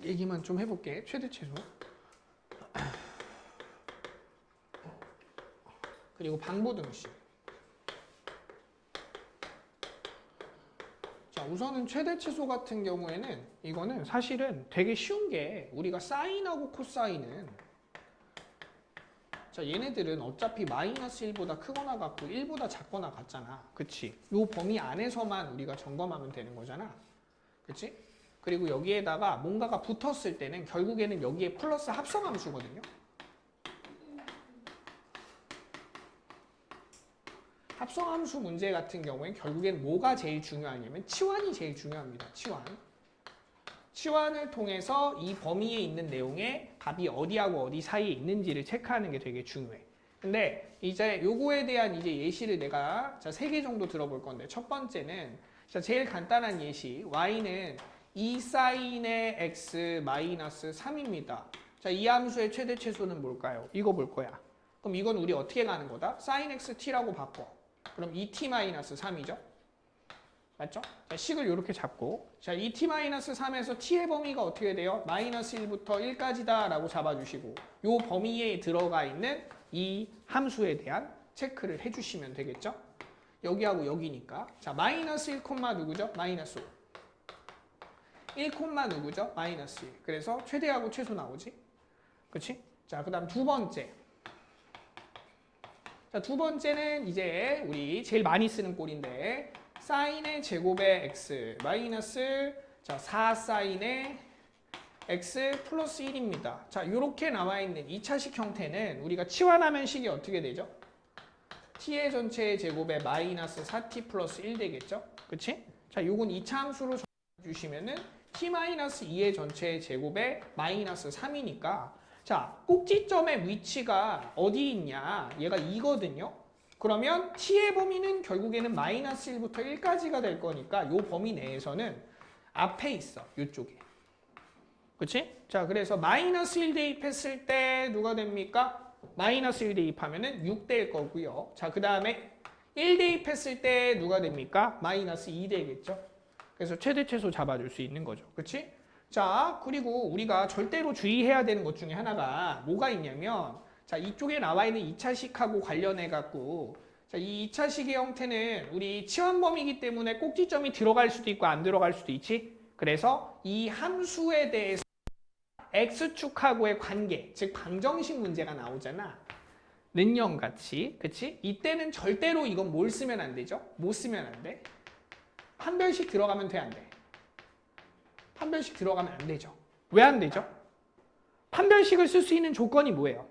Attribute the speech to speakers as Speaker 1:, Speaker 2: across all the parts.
Speaker 1: 얘기만 좀 해볼게. 최대 최소. 그리고 방부등식. 자, 우선은 최대 최소 같은 경우에는 이거는 사실은 되게 쉬운 게 우리가 사인하고 코사인은 자, 얘네들은 어차피 마이너스 1보다 크거나 같고 1보다 작거나 같잖아. 그치? 요 범위 안에서만 우리가 점검하면 되는 거잖아. 그치? 그리고 여기에다가 뭔가가 붙었을 때는 결국에는 여기에 플러스 합성함수거든요. 합성함수 문제 같은 경우엔 결국엔 뭐가 제일 중요하냐면 치환이 제일 중요합니다. 치환. 치환을 통해서 이 범위에 있는 내용의 값이 어디하고 어디 사이에 있는지를 체크하는 게 되게 중요해. 근데 이제 요거에 대한 이제 예시를 내가 자, 3개 정도 들어볼 건데 첫 번째는 자, 제일 간단한 예시 y는 2 사인의 x 마이너스 3입니다. 자, 이 함수의 최대 최소는 뭘까요? 이거 볼 거야. 그럼 이건 우리 어떻게 가는 거다? sin x t라고 바꿔. 그럼 2t-3이죠? 맞죠? 자, 식을 이렇게 잡고 자, 2t-3에서 t의 범위가 어떻게 돼요? 마이너스 1부터 1까지다 라고 잡아주시고 요 범위에 들어가 있는 이 함수에 대한 체크를 해주시면 되겠죠? 여기하고 여기니까 자, 마이너스 1, 누구죠? 마이너스 5 1, 누구죠? 마이너스 1 그래서 최대하고 최소 나오지? 그치? 자, 그 다음 두 번째 자, 두 번째는 이제 우리 제일 많이 쓰는 꼴인데 사인의 제곱의 x 마이너스 자, 4 사인의 x 플러스 1입니다. 자, 이렇게 나와 있는 2차식 형태는 우리가 치환하면 식이 어떻게 되죠? t의 전체의 제곱에 마이너스 4t 플러스 1 되겠죠? 그치? 자, 요건 2차 함수로 주시면은 t-2의 전체의 제곱에 마이너스 3이니까 자, 꼭지점의 위치가 어디 있냐? 얘가 2거든요. 그러면 t의 범위는 결국에는 마이너스 1부터 1까지가 될 거니까 요 범위 내에서는 앞에 있어. 요쪽에. 그치? 자, 그래서 마이너스 1 대입했을 때 누가 됩니까? 마이너스 1 대입하면은 6 될 거고요. 자, 그 다음에 1 대입했을 때 누가 됩니까? 마이너스 2 되겠죠? 그래서 최대 최소 잡아줄 수 있는 거죠. 그치? 자, 그리고 우리가 절대로 주의해야 되는 것 중에 하나가 뭐가 있냐면 자, 이쪽에 나와 있는 2차식하고 관련해 갖고 자, 이 2차식의 형태는 우리 치환범위이기 때문에 꼭지점이 들어갈 수도 있고 안 들어갈 수도 있지. 그래서 이 함수에 대해서 x축하고의 관계, 즉 방정식 문제가 나오잖아. 는영같이, 그치? 이때는 절대로 이건 뭘 쓰면 안 되죠? 뭐 쓰면 안 돼? 판별식 들어가면 돼, 안 돼? 판별식 들어가면 안 되죠. 왜 안 되죠? 판별식을 쓸 수 있는 조건이 뭐예요?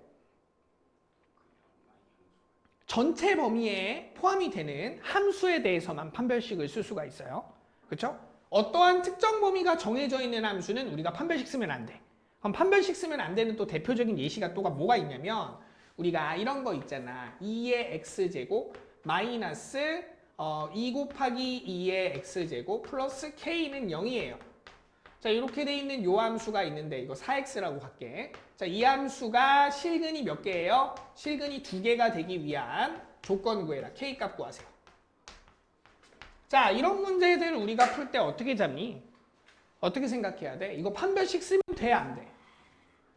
Speaker 1: 전체 범위에 포함이 되는 함수에 대해서만 판별식을 쓸 수가 있어요. 그렇죠? 어떠한 특정 범위가 정해져 있는 함수는 우리가 판별식 쓰면 안 돼. 그럼 판별식 쓰면 안 되는 또 대표적인 예시가 또가 뭐가 있냐면 우리가 이런 거 있잖아. 2의 x제곱 마이너스 2 곱하기 2의 x제곱 플러스 k는 0이에요. 자, 이렇게 돼 있는 요 함수가 있는데 이거 4x라고 할게. 자, 이 함수가 실근이 몇 개예요? 실근이 2개가 되기 위한 조건 구해라. k 값 구하세요. 자, 이런 문제들 우리가 풀 때 어떻게 잡니? 어떻게 생각해야 돼? 이거 판별식 쓰면 돼, 안 돼?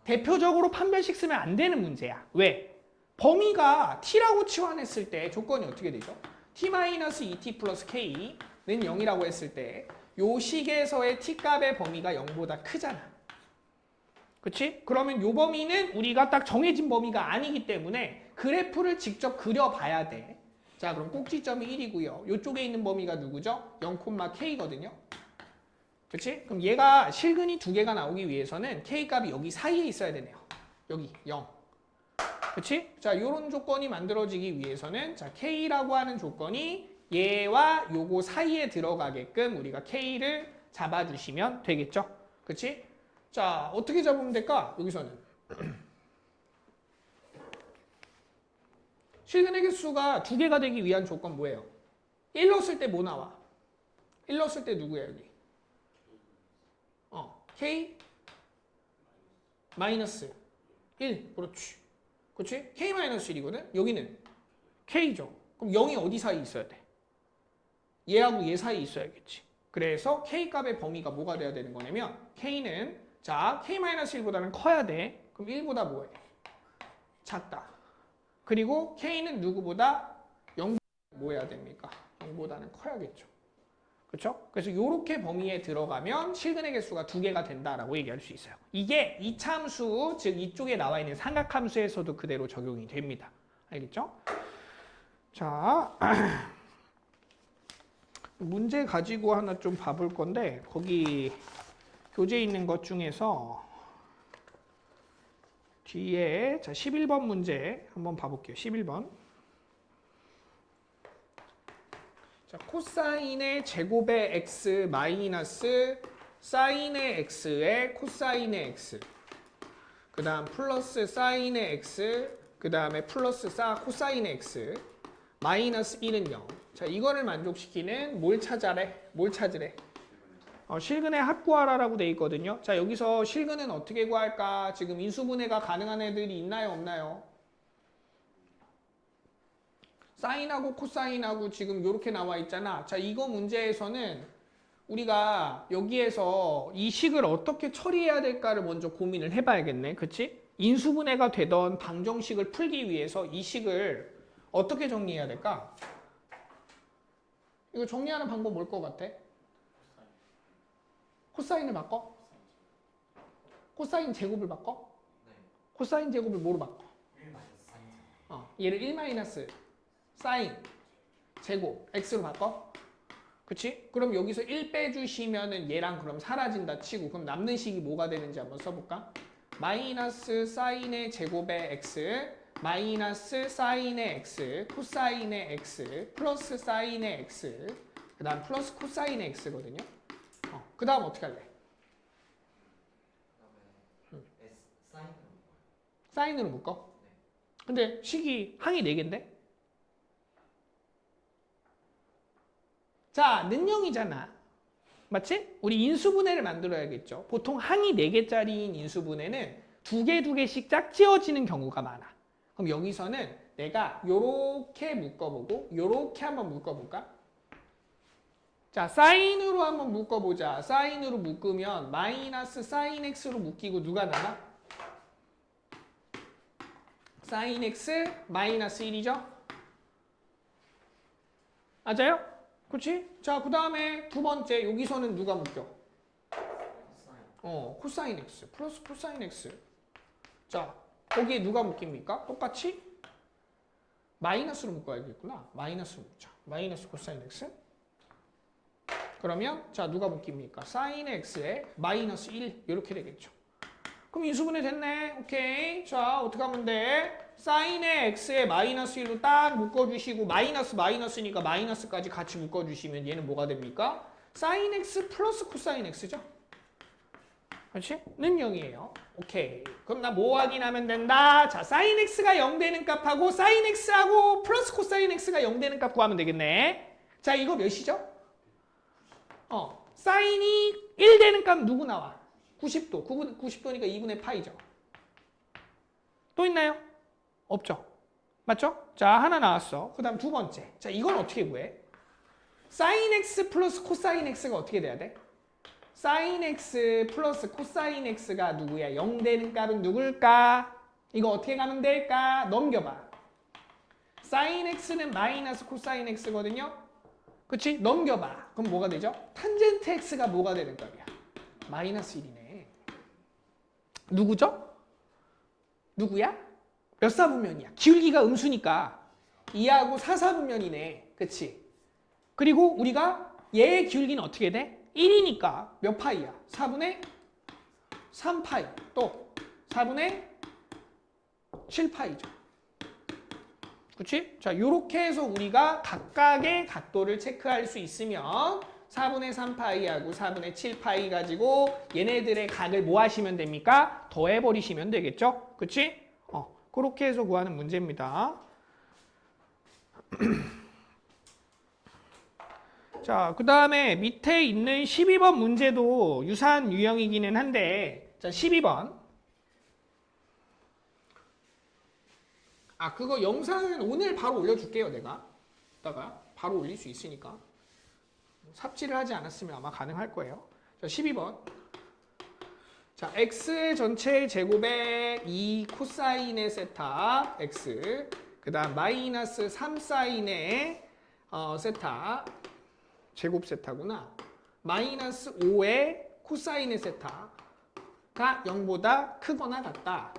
Speaker 1: 대표적으로 판별식 쓰면 안 되는 문제야. 왜? 범위가 t라고 치환했을 때 조건이 어떻게 되죠? t-2t 플러스 k는 0이라고 했을 때 요 식에서의 t값의 범위가 0보다 크잖아. 그치? 그러면 요 범위는 우리가 딱 정해진 범위가 아니기 때문에 그래프를 직접 그려봐야 돼. 자, 그럼 꼭지점이 1이고요. 요쪽에 있는 범위가 누구죠? 0,k거든요. 그치? 그럼 얘가 실근이 2개가 나오기 위해서는 k값이 여기 사이에 있어야 되네요. 여기 0. 그치? 자, 요런 조건이 만들어지기 위해서는 자, k라고 하는 조건이 얘와 요거 사이에 들어가게끔 우리가 k를 잡아주시면 되겠죠? 그치? 자, 어떻게 잡으면 될까? 여기서는 실근의 개수가 2개가 되기 위한 조건 뭐예요? 1 넣었을 때 뭐 나와? 1 넣었을 때 누구야 여기? k 마이너스 1 그렇지. 그치? k 마이너스 1이거든? 여기는 k죠. 그럼 0이 어디 사이에 있어야 돼? 얘하고 얘 사이에 있어야겠지. 그래서 k 값의 범위가 뭐가 돼야 되는 거냐면 k는 자, k-1보다는 커야 돼. 그럼 1보다 뭐해? 작다. 그리고 k는 누구보다 0보다 뭐 해야 됩니까? 0보다는 커야겠죠. 그렇죠? 그래서 이렇게 범위에 들어가면 실근의 개수가 2개가 된다라고 얘기할 수 있어요. 이게 이차함수, 즉 이쪽에 나와 있는 삼각함수에서도 그대로 적용이 됩니다. 알겠죠? 자, 문제 가지고 하나 좀 봐볼 건데 거기 교재에 있는 것 중에서 뒤에 자 11번 문제 한번 봐볼게요. 11번. 자, 코사인의 제곱의 x 마이너스 사인의 x의 코사인의 x. 그 다음 플러스 사인의 x. 그 다음에 플러스 코사인의 x. 마이너스 1은 0. 자, 이거를 만족시키는 뭘 찾아래? 뭘 찾으래? 실근의 합 구하라라고 돼 있거든요. 자, 여기서 실근은 어떻게 구할까? 지금 인수분해가 가능한 애들이 있나요? 없나요? 사인하고 코사인하고 지금 이렇게 나와 있잖아. 자, 이거 문제에서는 우리가 여기에서 이 식을 어떻게 처리해야 될까를 먼저 고민을 해봐야겠네. 그치? 인수분해가 되던 방정식을 풀기 위해서 이 식을 어떻게 정리해야 될까? 이거 정리하는 방법 뭘 것 같아? 코사인을 바꿔? 코사인 제곱을 바꿔?
Speaker 2: 네.
Speaker 1: 코사인 제곱을 뭐로 바꿔?
Speaker 2: 1 마이너스 사인.
Speaker 1: 얘를 1 마이너스 사인 제곱 x로 바꿔? 그치? 그럼 여기서 1 빼주시면은 얘랑 그럼 사라진다 치고 그럼 남는 식이 뭐가 되는지 한번 써볼까? 마이너스 사인의 제곱의 x 마이너스 사인의 x 코사인의 x 플러스 사인의 x 그 다음 플러스 코사인의 x거든요. 그 다음 어떻게 할래?
Speaker 2: 그다음에 S 사인으로.
Speaker 1: 사인으로 묶어?
Speaker 2: 네.
Speaker 1: 근데 식이 항이 4개인데? 자, 는영이잖아. 맞지? 우리 인수분해를 만들어야겠죠. 보통 항이 4개짜리인 인수분해는 2개씩 짝지어지는 경우가 많아. 그럼 여기서는 내가 요렇게 묶어보고 요렇게 한번 묶어볼까? 자, 사인으로 한번 묶어보자. 사인으로 묶으면 마이너스 사인 x로 묶이고 누가 남아? 사인 x 마이너스 1이죠? 맞아요? 그렇지? 자, 그 다음에 두 번째 여기서는 누가 묶여?
Speaker 2: 사인.
Speaker 1: 코사인 x 플러스 코사인 x. 자, 거기에 누가 묶입니까? 똑같이 마이너스로 묶어야겠구나. 마이너스로 묶자. 마이너스 코사인 x. 그러면 자, 누가 묶입니까? 사인 x에 마이너스 1 이렇게 되겠죠. 그럼 인수분해 됐네. 오케이. 자, 어떻게 하면 돼? 사인의 x에 마이너스 1로 딱 묶어주시고 마이너스니까 마이너스까지 같이 묶어주시면 얘는 뭐가 됩니까? 사인 x 플러스 코사인 x죠. 그렇지? 는 0이에요. 오케이. 그럼 나 뭐 확인하면 된다? 자, 사인 x가 0 되는 값하고 사인 x하고 플러스 코사인 x가 0 되는 값 구하면 되겠네. 자, 이거 몇이죠? 사인이 1 되는 값 누구 나와? 90도. 90도니까 2분의 파이죠. 또 있나요? 없죠. 맞죠? 자, 하나 나왔어. 그 다음 두 번째. 자, 이건 어떻게 구해? 사인 x 플러스 코사인 x가 어떻게 돼야 돼? 사인 x 플러스 코사인 x가 누구야? 0 되는 값은 누굴까? 이거 어떻게 가면 될까? 넘겨봐. 사인 x는 마이너스 코사인 x거든요. 그치? 넘겨봐. 그럼 뭐가 되죠? 탄젠트 x가 뭐가 되는 값이야? 마이너스 1이네. 누구죠? 누구야? 몇 사분면이야? 기울기가 음수니까 2하고 4사분면이네. 그치? 그리고 우리가 얘의 기울기는 어떻게 돼? 1이니까 몇 파이야? 4분의 3파이. 또 4분의 7파이죠. 그치? 자, 요렇게 해서 우리가 각각의 각도를 체크할 수 있으면 4분의 3파이하고 4분의 7파이 가지고 얘네들의 각을 뭐 하시면 됩니까? 더해버리시면 되겠죠? 그치? 그렇게 해서 구하는 문제입니다. 자, 그 다음에 밑에 있는 12번 문제도 유사한 유형이기는 한데, 자, 12번. 그거 영상은 오늘 바로 올려줄게요, 내가. 이따가 바로 올릴 수 있으니까. 삽질을 하지 않았으면 아마 가능할 거예요. 자, 12번. 자, 자, x 전체 제곱에 2 코사인의 세타 x, 그 다음 마이너스 3 사인의 세타, 제곱 세타구나. 마이너스 5의 코사인의 세타가 0보다 크거나 같다.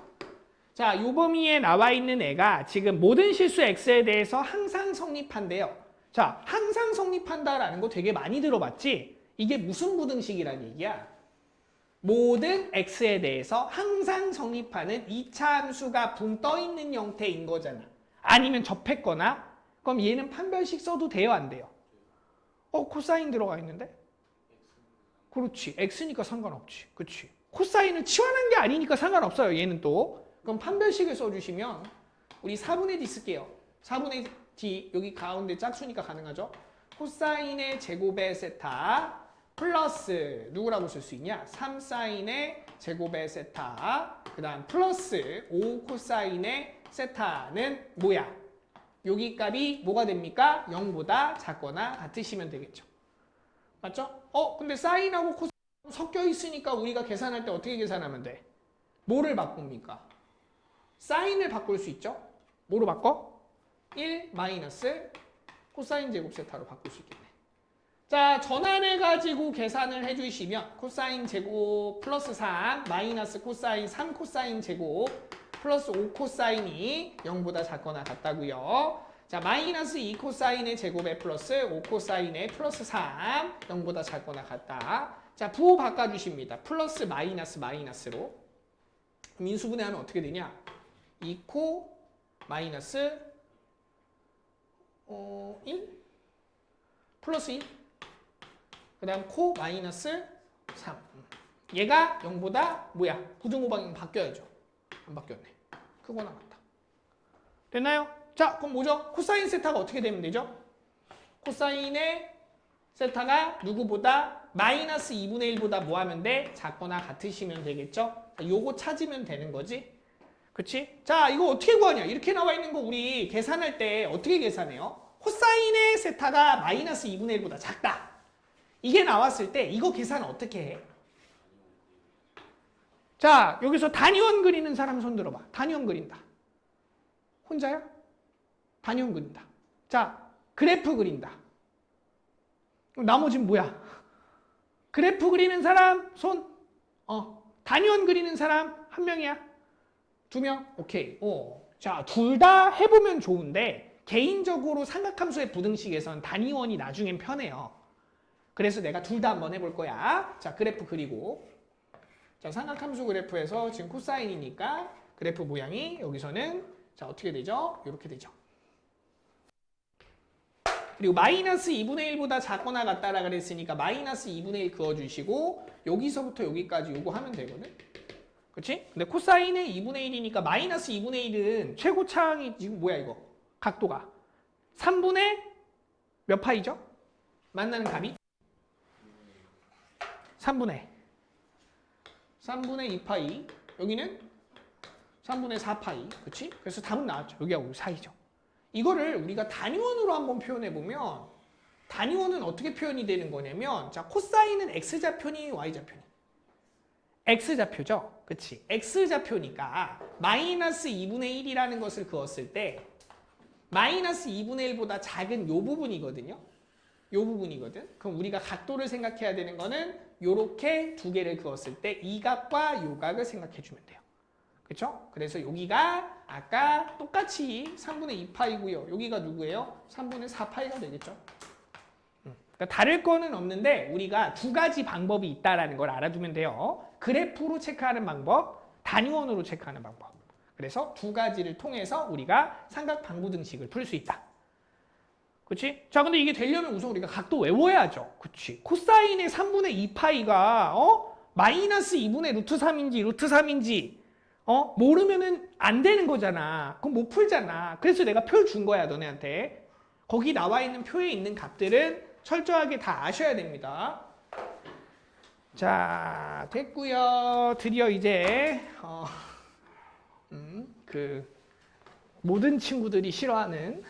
Speaker 1: 자, 요 범위에 나와 있는 애가 지금 모든 실수 x에 대해서 항상 성립한대요. 자, 항상 성립한다라는 거 되게 많이 들어봤지? 이게 무슨 부등식이란 얘기야? 모든 x에 대해서 항상 성립하는 2차 함수가 붕 떠 있는 형태인 거잖아. 아니면 접했거나, 그럼 얘는 판별식 써도 돼요, 안 돼요? 코사인 들어가 있는데? 그렇지. x니까 상관없지. 그렇지. 코사인을 치환한 게 아니니까 상관없어요, 얘는 또. 그럼 판별식을 써주시면 우리 4분의 d 쓸게요. 4분의 d 여기 가운데 짝수니까 가능하죠? 코사인의 제곱의 세타 플러스 누구라고 쓸 수 있냐? 3사인의 제곱의 세타 그 다음 플러스 5 코사인의 세타는 뭐야? 여기 값이 뭐가 됩니까? 0보다 작거나 같으시면 되겠죠. 맞죠? 근데 사인하고 코사인 섞여 있으니까 우리가 계산할 때 어떻게 계산하면 돼? 뭐를 바꿉니까? 사인을 바꿀 수 있죠? 뭐로 바꿔? 1 마이너스 코사인 제곱 세타로 바꿀 수 있겠네. 자, 전환해가지고 계산을 해주시면 코사인 제곱 플러스 3 마이너스 코사인 3 코사인 제곱 플러스 5 코사인이 0보다 작거나 같다고요. 자, 마이너스 2 코사인의 제곱에 플러스 5 코사인의 플러스 3 0보다 작거나 같다. 자, 부호 바꿔주십니다. 플러스 마이너스 마이너스로. 그럼 인수분해하면 어떻게 되냐? 2코 마이너스 1 플러스 1 그 다음 코 마이너스 3 얘가 0보다 뭐야? 부등호 방향 바뀌어야죠. 안 바뀌었네. 크거나 같다. 됐나요? 자, 그럼 뭐죠? 코사인 세타가 어떻게 되면 되죠? 코사인의 세타가 누구보다 마이너스 2분의 1보다 뭐 하면 돼? 작거나 같으시면 되겠죠? 요거 찾으면 되는 거지. 그치? 자, 이거 어떻게 구하냐? 이렇게 나와 있는 거 우리 계산할 때 어떻게 계산해요? 코사인의 세타가 마이너스 2분의 1보다 작다. 이게 나왔을 때 이거 계산 어떻게 해? 자, 여기서 단위원 그리는 사람 손 들어봐. 단위원 그린다. 혼자야? 단위원 그린다. 자, 그래프 그린다. 나머지는 뭐야? 그래프 그리는 사람 손? 단위원 그리는 사람 한 명이야? 두 명? 오케이. 자, 둘 다 해보면 좋은데 개인적으로 삼각함수의 부등식에서는 단위원이 나중엔 편해요. 그래서 내가 둘 다 한번 해볼 거야. 자, 그래프 그리고. 자, 삼각함수 그래프에서 지금 코사인이니까 그래프 모양이 여기서는 자, 어떻게 되죠? 이렇게 되죠. 그리고 마이너스 2분의 1보다 작거나 같다라 그랬으니까 마이너스 2분의 1 그어주시고 여기서부터 여기까지 요거 하면 되거든. 그치? 근데 코사인의 2분의 1이니까 마이너스 2분의 1은 최고차항이 지금 뭐야 이거? 각도가 3분의 몇 파이죠? 만나는 값이? 3분의 2파이. 여기는 3분의 4파이. 그치? 그래서 답은 나왔죠. 여기하고 사이죠. 이거를 우리가 단위원으로 한번 표현해보면 단위원은 어떻게 표현이 되는 거냐면 자, 코사인은 x좌표니 y좌표니? x좌표죠. 그치? x좌표니까 마이너스 2분의 1이라는 것을 그었을 때 마이너스 2분의 1보다 작은 요 부분이거든요. 요 부분이거든. 그럼 우리가 각도를 생각해야 되는 거는 요렇게 두 개를 그었을 때 이 각과 요 각을 생각해 주면 돼요. 그렇죠? 그래서 여기가 아까 똑같이 3분의 2파이고요. 여기가 누구예요? 3분의 4파이가 되겠죠. 그러니까 다를 거는 없는데 우리가 두 가지 방법이 있다라는 걸 알아두면 돼요. 그래프로 체크하는 방법, 단위원으로 체크하는 방법. 그래서 두 가지를 통해서 우리가 삼각 방부등식을 풀 수 있다. 그렇지? 자, 근데 이게 되려면 우선 우리가 각도 외워야죠. 그렇지? 코사인의 3분의 2파이가 마이너스 2분의 루트 3인지 루트 3인지 모르면은 안 되는 거잖아. 그럼 못 풀잖아. 그래서 내가 표를 준 거야, 너네한테. 거기 나와 있는 표에 있는 값들은 철저하게 다 아셔야 됩니다. 자, 됐고요. 드디어 이제 모든 친구들이 싫어하는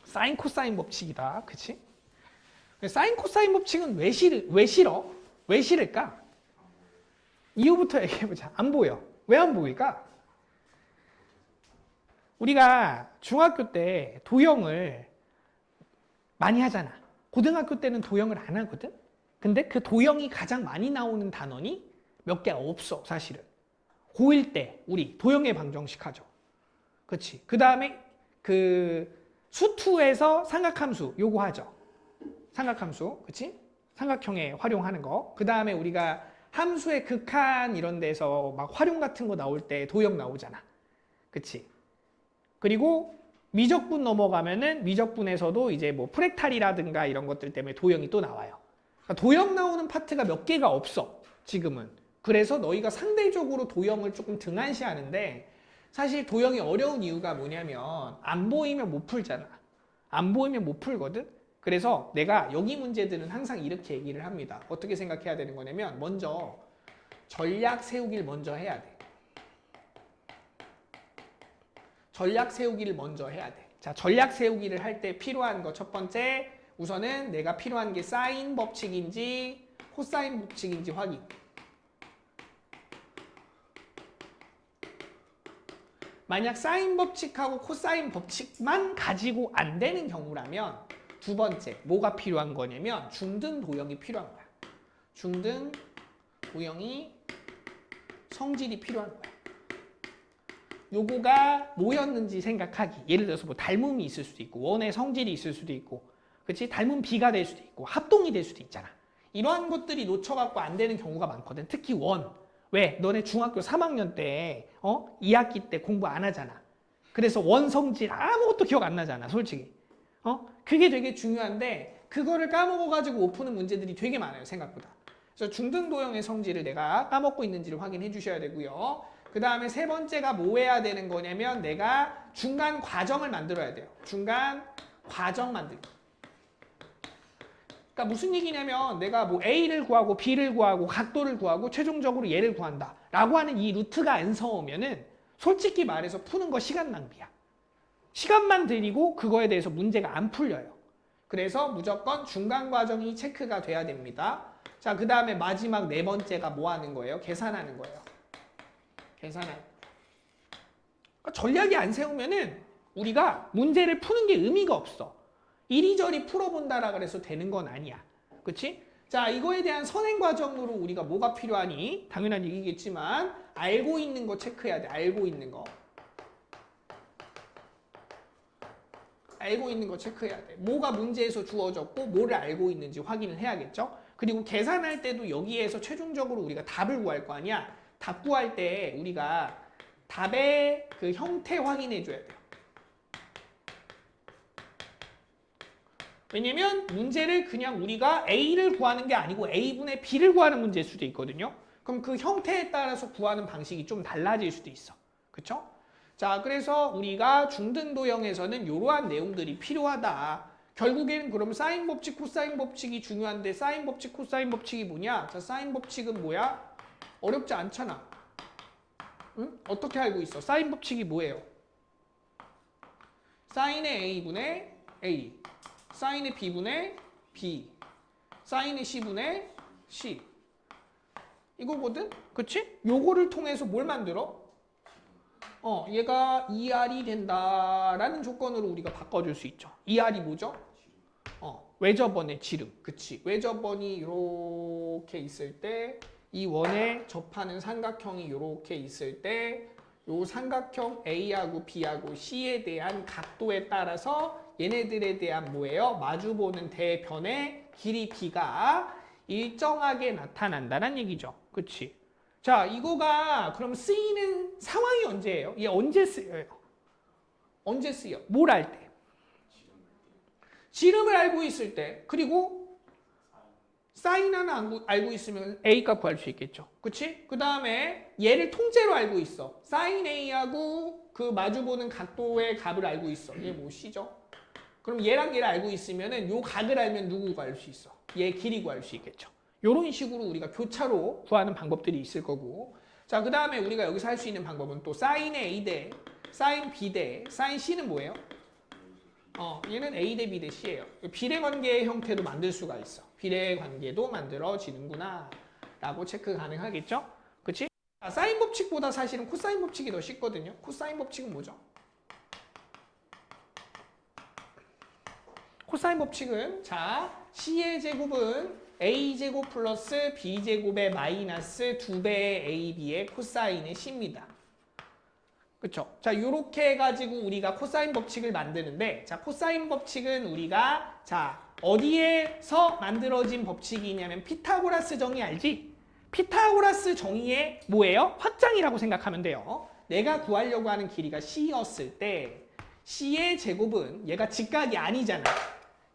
Speaker 1: 사인 코사인 법칙이다. 그치? 사인 코사인 법칙은 왜 싫어? 왜 싫을까? 이유부터 얘기해보자. 안 보여. 왜 안 보일까? 우리가 중학교 때 도형을 많이 하잖아. 고등학교 때는 도형을 안 하거든? 근데 그 도형이 가장 많이 나오는 단원이 몇 개 없어, 사실은. 고1 때 우리 도형의 방정식 하죠. 그렇지. 그 다음에 그 수투에서 삼각함수 요거 하죠. 삼각함수, 그렇지? 삼각형에 활용하는 거. 그 다음에 우리가 함수의 극한 이런 데서 막 활용 같은 거 나올 때 도형 나오잖아. 그렇지? 그리고 미적분 넘어가면은 미적분에서도 이제 뭐 프랙탈이라든가 이런 것들 때문에 도형이 또 나와요. 그러니까 도형 나오는 파트가 몇 개가 없어, 지금은. 그래서 너희가 상대적으로 도형을 조금 등한시하는데 사실 도형이 어려운 이유가 뭐냐면 안 보이면 못 풀잖아. 안 보이면 못 풀거든. 그래서 내가 여기 문제들은 항상 이렇게 얘기를 합니다. 어떻게 생각해야 되는 거냐면 먼저 전략 세우기를 먼저 해야 돼. 전략 세우기를 먼저 해야 돼. 자, 전략 세우기를 할 때 필요한 거 첫 번째, 우선은 내가 필요한 게 사인 법칙인지 코사인 법칙인지 확인. 만약 사인 법칙하고 코사인 법칙만 가지고 안 되는 경우라면 두 번째, 뭐가 필요한 거냐면 중등 도형이 필요한 거야. 중등 도형이 성질이 필요한 거야. 요거가 뭐였는지 생각하기. 예를 들어서 뭐 닮음이 있을 수도 있고 원의 성질이 있을 수도 있고, 그렇지? 닮음 비가 될 수도 있고 합동이 될 수도 있잖아. 이러한 것들이 놓쳐갖고 안 되는 경우가 많거든. 특히 원. 왜? 너네 중학교 3학년 때 2학기 때 공부 안 하잖아. 그래서 원 성질 아무것도 기억 안 나잖아, 솔직히. 그게 되게 중요한데 그거를 까먹어가지고 못 푸는 문제들이 되게 많아요, 생각보다. 그래서 중등 도형의 성질을 내가 까먹고 있는지를 확인해 주셔야 되고요. 그 다음에 세 번째가 뭐 해야 되는 거냐면 내가 중간 과정을 만들어야 돼요. 중간 과정 만들기. 그러니까 무슨 얘기냐면 내가 뭐 A를 구하고 B를 구하고 각도를 구하고 최종적으로 얘를 구한다 라고 하는 이 루트가 안 서오면은 솔직히 말해서 푸는 거 시간 낭비야. 시간만 들이고 그거에 대해서 문제가 안 풀려요. 그래서 무조건 중간 과정이 체크가 돼야 됩니다. 자, 그 다음에 마지막 네 번째가 뭐 하는 거예요? 계산하는 거예요. 계산하는. 그러니까 전략이 안 세우면은 우리가 문제를 푸는 게 의미가 없어. 이리저리 풀어본다라 그래서 되는 건 아니야. 그치? 자, 이거에 대한 선행 과정으로 우리가 뭐가 필요하니? 당연한 얘기겠지만 알고 있는 거 체크해야 돼. 알고 있는 거. 알고 있는 거 체크해야 돼. 뭐가 문제에서 주어졌고 뭐를 알고 있는지 확인을 해야겠죠? 그리고 계산할 때도 여기에서 최종적으로 우리가 답을 구할 거 아니야? 답 구할 때 우리가 답의 그 형태 확인해 줘야 돼요. 왜냐면 문제를 그냥 우리가 A를 구하는 게 아니고 A분의 B를 구하는 문제일 수도 있거든요. 그럼 그 형태에 따라서 구하는 방식이 좀 달라질 수도 있어. 그쵸? 자, 그래서 우리가 중등도형에서는 이러한 내용들이 필요하다. 결국에는 그럼 사인 법칙, 코사인 법칙이 중요한데 사인 법칙, 코사인 법칙이 뭐냐? 자, 사인 법칙은 뭐야? 어렵지 않잖아. 응? 어떻게 알고 있어? 사인 법칙이 뭐예요? 사인의 A분의 A, 사인의 B분의 B, 사인의 C분의 C. 이거거든? 그치? 요거를 통해서 뭘 만들어? 얘가 2R이 된다라는 조건으로 우리가 바꿔줄 수 있죠. 2R이 뭐죠? 외접원의 지름. 그치? 외접원이 이렇게 있을 때 이 원에 접하는 삼각형이 이렇게 있을 때 요 삼각형 A하고 B하고 C에 대한 각도에 따라서 얘네들에 대한 뭐예요? 마주보는 대변의 길이 B가 일정하게 나타난다는 얘기죠. 그치? 자, 이거가 그럼 쓰이는 상황이 언제예요? 얘 언제 쓰여요? 언제 쓰여? 뭘 할 때? 지름을 알고 있을 때. 그리고 사인 하나 알고 있으면 A 값 구할 수 있겠죠. 그치? 그 다음에 얘를 통째로 알고 있어. 사인 A하고 그 마주보는 각도의 값을 알고 있어. 얘 뭐 C죠? 그럼 얘랑 얘를 알고 있으면은 요 각을 알면 누구 구할 수 있어? 얘 길이 구할 수 있겠죠. 요런 식으로 우리가 교차로 구하는 방법들이 있을 거고. 자, 그 다음에 우리가 여기서 할 수 있는 방법은 또 사인 A 대 사인 B 대 사인 C는 뭐예요? 얘는 A 대 B 대 C예요. 비례관계의 형태도 만들 수가 있어. 비례관계도 만들어지는구나 라고 체크 가능하겠죠? 그치? 자, 사인 법칙보다 사실은 코사인 법칙이 더 쉽거든요. 코사인 법칙은 뭐죠? 코사인 법칙은 자 C의 제곱은 A제곱 플러스 B제곱의 마이너스 2배의 AB의 코사인의 C입니다. 그쵸? 자, 요렇게 해가지고 우리가 코사인 법칙을 만드는데, 자, 코사인 법칙은 우리가, 자, 어디에서 만들어진 법칙이냐면, 피타고라스 정의 알지? 피타고라스 정의의 뭐예요? 확장이라고 생각하면 돼요. 내가 구하려고 하는 길이가 C였을 때, C의 제곱은 얘가 직각이 아니잖아.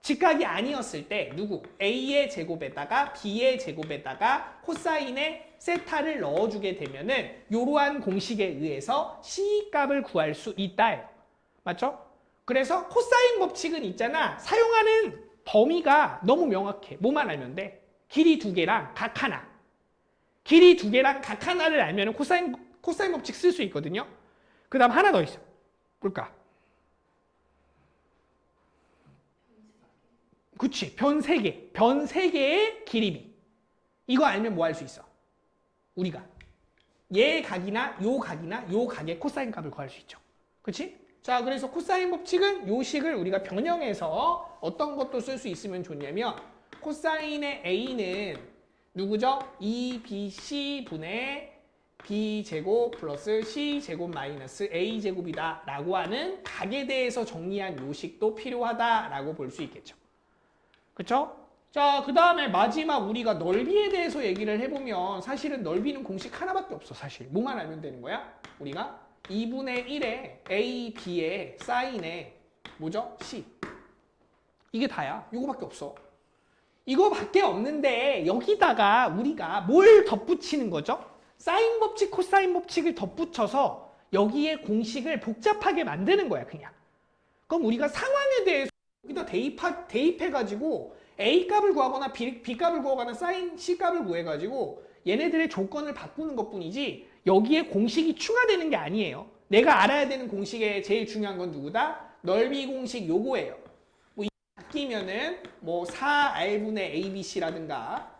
Speaker 1: 직각이 아니었을 때, 누구? A의 제곱에다가 B의 제곱에다가 코사인의 세타를 넣어주게 되면은 이러한 공식에 의해서 C 값을 구할 수 있다예요. 맞죠? 그래서 코사인 법칙은 있잖아. 사용하는 범위가 너무 명확해. 뭐만 알면 돼? 길이 두 개랑 각 하나. 길이 두 개랑 각 하나를 알면 코사인 법칙 쓸 수 있거든요. 그 다음 하나 더 있어. 뭘까? 그치. 변 3개. 변 3개의 길이비. 이거 알면 뭐 할 수 있어? 우리가 얘 각이나 요 각이나 요 각의 코사인 값을 구할 수 있죠. 그치? 자, 그래서 코사인 법칙은 요 식을 우리가 변형해서 어떤 것도 쓸 수 있으면 좋냐면 코사인의 A는 누구죠? 2BC 분의 B제곱 플러스 C제곱 마이너스 A제곱이다 라고 하는 각에 대해서 정리한 요식도 필요하다라고 볼 수 있겠죠. 그쵸? 자, 그 다음에 마지막 우리가 넓이에 대해서 얘기를 해보면 사실은 넓이는 공식 하나밖에 없어, 사실. 뭐만 알면 되는 거야? 우리가 2분의 1의 A, B의 사인의 뭐죠? C. 이게 다야. 이거밖에 없어. 이거밖에 없는데 여기다가 우리가 뭘 덧붙이는 거죠? 사인 법칙, 코사인 법칙을 덧붙여서 여기에 공식을 복잡하게 만드는 거야, 그냥. 그럼 우리가 상황에 대해서 여기다 대입해가지고 A 값을 구하거나 B 값을 구하거나 사인 C 값을 구해가지고 얘네들의 조건을 바꾸는 것뿐이지 여기에 공식이 추가되는 게 아니에요. 내가 알아야 되는 공식에 제일 중요한 건 누구다? 넓이 공식 요거예요. 뭐 바뀌면은 뭐 4R분의 ABC라든가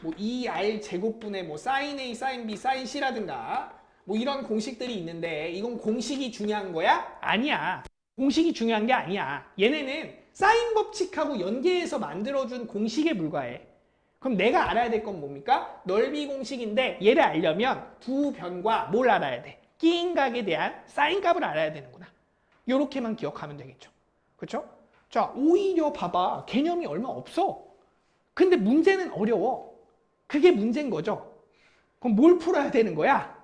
Speaker 1: 뭐 2R 제곱분의 뭐 sin A, sin B, sin C라든가 뭐 이런 공식들이 있는데 이건 공식이 중요한 거야? 아니야. 공식이 중요한 게 아니야. 얘네는 사인 법칙하고 연계해서 만들어준 공식에 불과해. 그럼 내가 알아야 될 건 뭡니까? 넓이 공식인데 얘를 알려면 두 변과 뭘 알아야 돼? 끼인각에 대한 사인 값을 알아야 되는구나. 요렇게만 기억하면 되겠죠. 그렇죠? 자, 오히려 봐봐. 개념이 얼마 없어. 근데 문제는 어려워. 그게 문제인 거죠. 그럼 뭘 풀어야 되는 거야?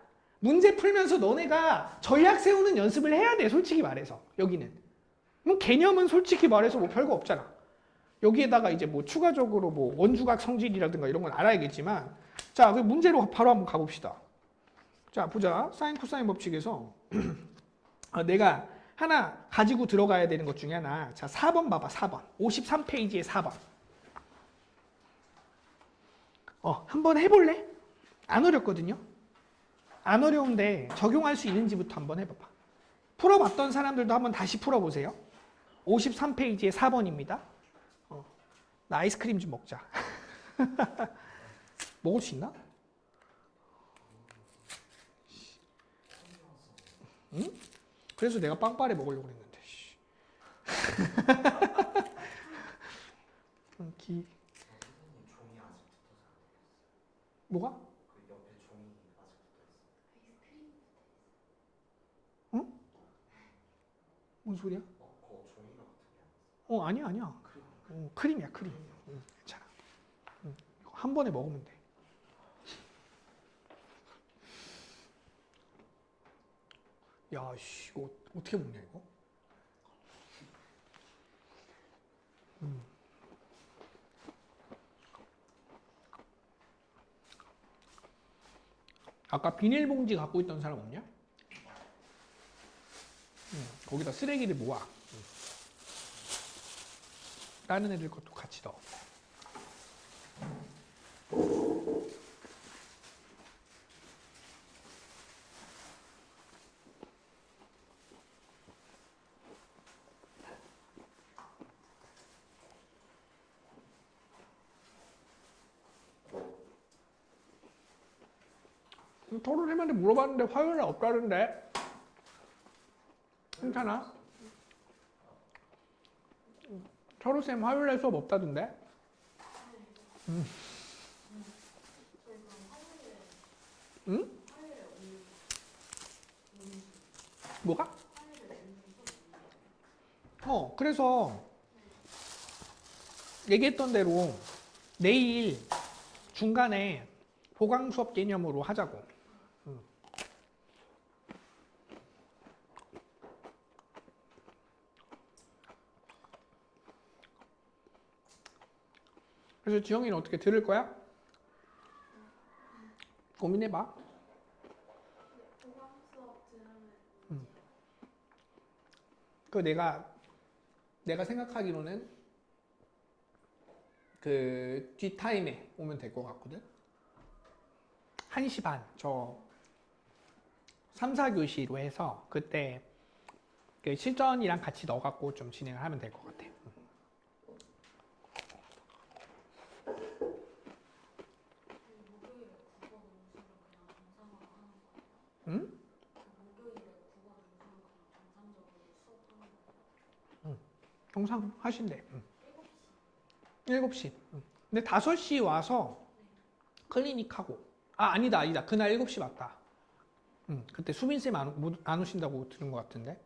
Speaker 1: 문제 풀면서 너네가 전략 세우는 연습을 해야 돼, 솔직히 말해서. 여기는. 뭐 개념은 솔직히 말해서 뭐 별거 없잖아. 여기에다가 이제 뭐 추가적으로 뭐 원주각 성질이라든가 이런 건 알아야겠지만, 자, 그 문제로 바로 한번 가봅시다. 자, 보자. 사인 코사인 법칙에서 내가 하나 가지고 들어가야 되는 것 중에 하나. 자, 4번 봐봐. 4번. 53페이지에 4번. 한번 해볼래? 안 어렵거든요. 안 어려운데 적용할 수 있는지부터 한번 해봐봐. 풀어봤던 사람들도 한번 다시 풀어보세요. 53페이지에 4번입니다. 나 아이스크림 좀 먹자. 먹을 수 있나? 응? 그래서 내가 빵빠레 먹으려고 했는데. 뭐가? 응? 뭔 소리야? 아니야. 크림이야, 크림. 괜찮아. 이거 한 번에 먹으면 돼. 야, 씨, 이거 어떻게 먹냐, 이거? 아까 비닐봉지 갖고 있던 사람 없냐? 거기다 쓰레기를 모아. 다른 애들 것도 같이 넣어. 토론쌤한테 물어봤는데 화요일에 없다는데. 괜찮아? 철우쌤 화요일에 수업 없다던데? 응? 뭐가? 그래서 얘기했던 대로 내일 중간에 보강 수업 개념으로 하자고. 그래서 지영이는 어떻게 들을 거야? 고민해봐. 그 내가 생각하기로는 그 뒷타임에 오면 될 것 같거든. 1시 반, 저 3, 4교시로 해서 그때 그 실전이랑 같이 넣어갖고 좀 진행을 하면 될 것 같아. 응? 영상 하신대. 7시. 근데 5시 와서 클리닉하고. 아니다. 그날 7시 맞다. 그때 수빈쌤 안 오신다고 들은 것 같은데.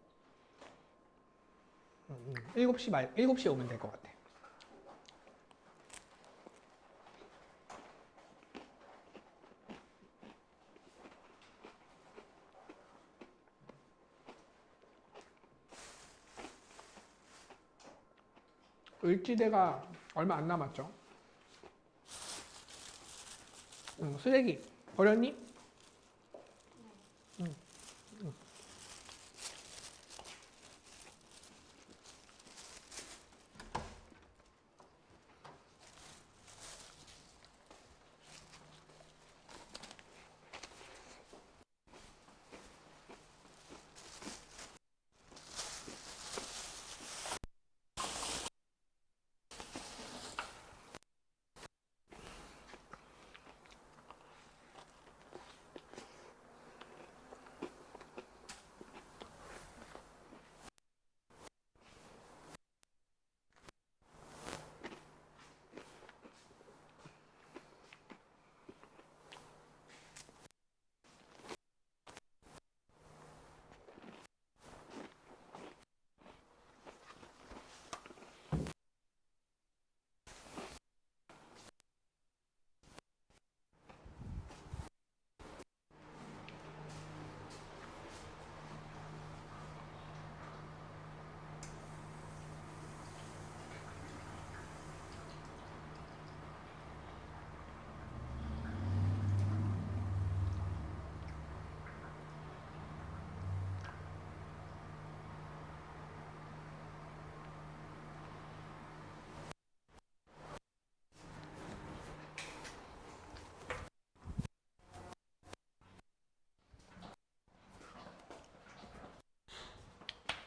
Speaker 1: 7시에 오면 될 것 같아. 을지대가 얼마 안 남았죠. 쓰레기 버렸니?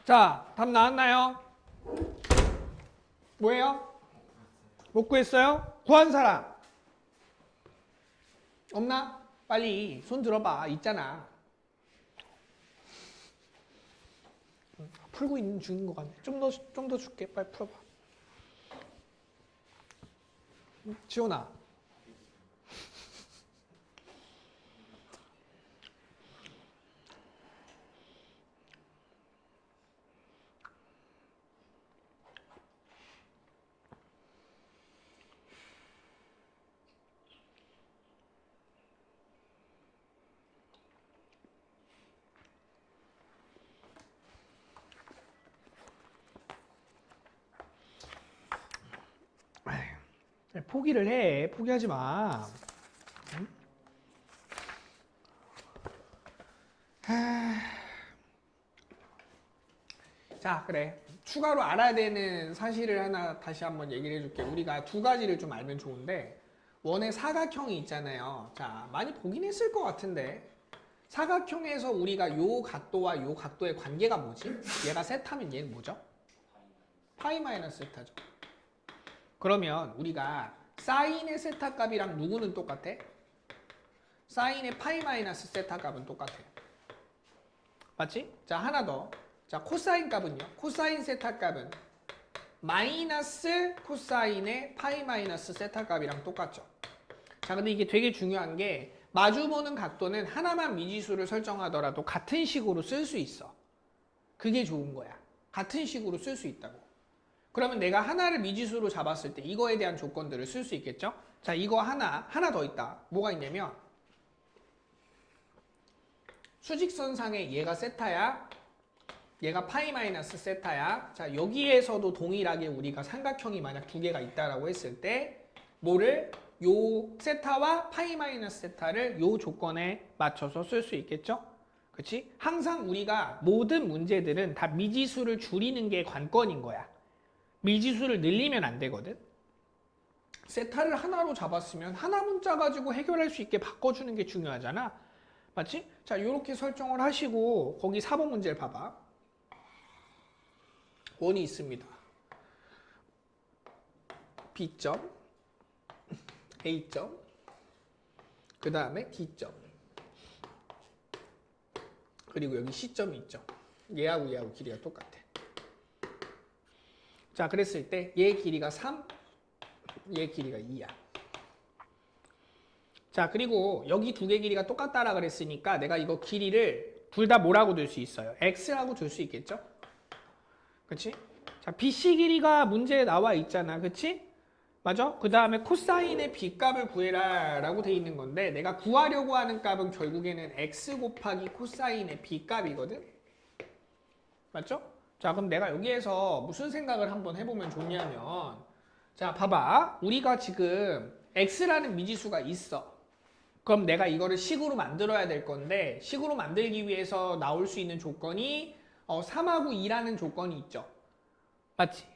Speaker 1: 자, 답 나왔나요? 뭐예요? 못 구했어요? 구한 사람 없나? 빨리 손 들어봐. 있잖아. 풀고 있는 중인 것 같네. 좀 더 줄게. 빨리 풀어봐. 지원아. 포기를 해. 포기하지 마. 자, 그래. 추가로 알아야 되는 사실을 하나 다시 한번 얘기를 해줄게. 우리가 두 가지를 좀 알면 좋은데, 원의 사각형이 있잖아요. 자, 많이 보긴 했을 것 같은데, 사각형에서 우리가 요 각도와 요 각도의 관계가 뭐지? 얘가 세타면 얘는 뭐죠? 파이 마이너스 세타죠. 그러면 우리가 사인의 세타 값이랑 누구는 똑같아? 사인의 파이 마이너스 세타 값은 똑같아요. 맞지? 자, 하나 더. 자, 코사인 값은요. 코사인 세타 값은 마이너스 코사인의 파이 마이너스 세타 값이랑 똑같죠. 자, 근데 이게 되게 중요한 게 마주보는 각도는 하나만 미지수를 설정하더라도 같은 식으로 쓸 수 있어. 그게 좋은 거야. 같은 식으로 쓸 수 있다고. 그러면 내가 하나를 미지수로 잡았을 때 이거에 대한 조건들을 쓸 수 있겠죠? 자, 이거 하나 더 있다. 뭐가 있냐면 수직선상에 얘가 세타야. 얘가 파이 마이너스 세타야. 자, 여기에서도 동일하게 우리가 삼각형이 만약 두 개가 있다라고 했을 때 뭐를 요 세타와 파이 마이너스 세타를 요 조건에 맞춰서 쓸 수 있겠죠? 그치? 항상 우리가 모든 문제들은 다 미지수를 줄이는 게 관건인 거야. 미지수를 늘리면 안 되거든. 세타를 하나로 잡았으면 하나 문자 가지고 해결할 수 있게 바꿔주는 게 중요하잖아. 맞지? 자, 요렇게 설정을 하시고 거기 4번 문제를 봐봐. 원이 있습니다. B점, A점, 그 다음에 D점, 그리고 여기 C점이 있죠. 얘하고 길이가 똑같아. 자, 그랬을 때 얘 길이가 3, 얘 길이가 2야. 자, 그리고 여기 두 개 길이가 똑같다라 그랬으니까 내가 이거 길이를 둘 다 뭐라고 둘 수 있어요? X라고 둘 수 있겠죠? 그치? 자, BC 길이가 문제에 나와 있잖아. 그치? 맞아? 그 다음에 코사인의 B값을 구해라 라고 돼 있는 건데 내가 구하려고 하는 값은 결국에는 X 곱하기 코사인의 B값이거든? 맞죠? 자, 그럼 내가 여기에서 무슨 생각을 한번 해보면 좋냐면 자, 봐봐. 우리가 지금 X라는 미지수가 있어. 그럼 내가 이거를 식으로 만들어야 될 건데 식으로 만들기 위해서 나올 수 있는 조건이 3하고 2라는 조건이 있죠. 맞지?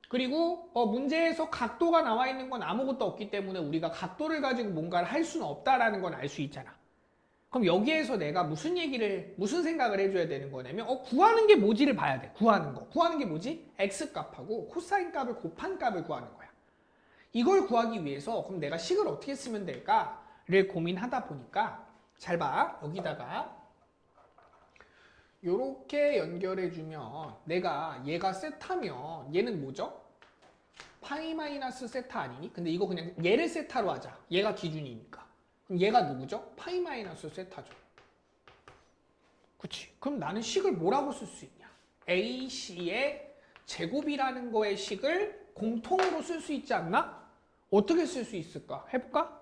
Speaker 1: 그리고 문제에서 각도가 나와 있는 건 아무것도 없기 때문에 우리가 각도를 가지고 뭔가를 할 수는 없다라는 건 알 수 있잖아. 그럼 여기에서 내가 무슨 생각을 해줘야 되는 거냐면 구하는 게 뭐지를 봐야 돼. 구하는 게 뭐지? X값하고 코사인 값을 곱한 값을 구하는 거야. 이걸 구하기 위해서 그럼 내가 식을 어떻게 쓰면 될까를 고민하다 보니까 잘 봐. 여기다가 요렇게 연결해주면 내가 얘가 세타면 얘는 뭐죠? 파이 마이너스 세타 아니니? 근데 이거 그냥 얘를 세타로 하자. 얘가 기준이니까. 그럼 얘가 누구죠? 파이 마이너스 세타죠. 그치? 그럼 나는 식을 뭐라고 쓸 수 있냐? AC의 제곱이라는 거의 식을 공통으로 쓸 수 있지 않나? 어떻게 쓸 수 있을까? 해볼까?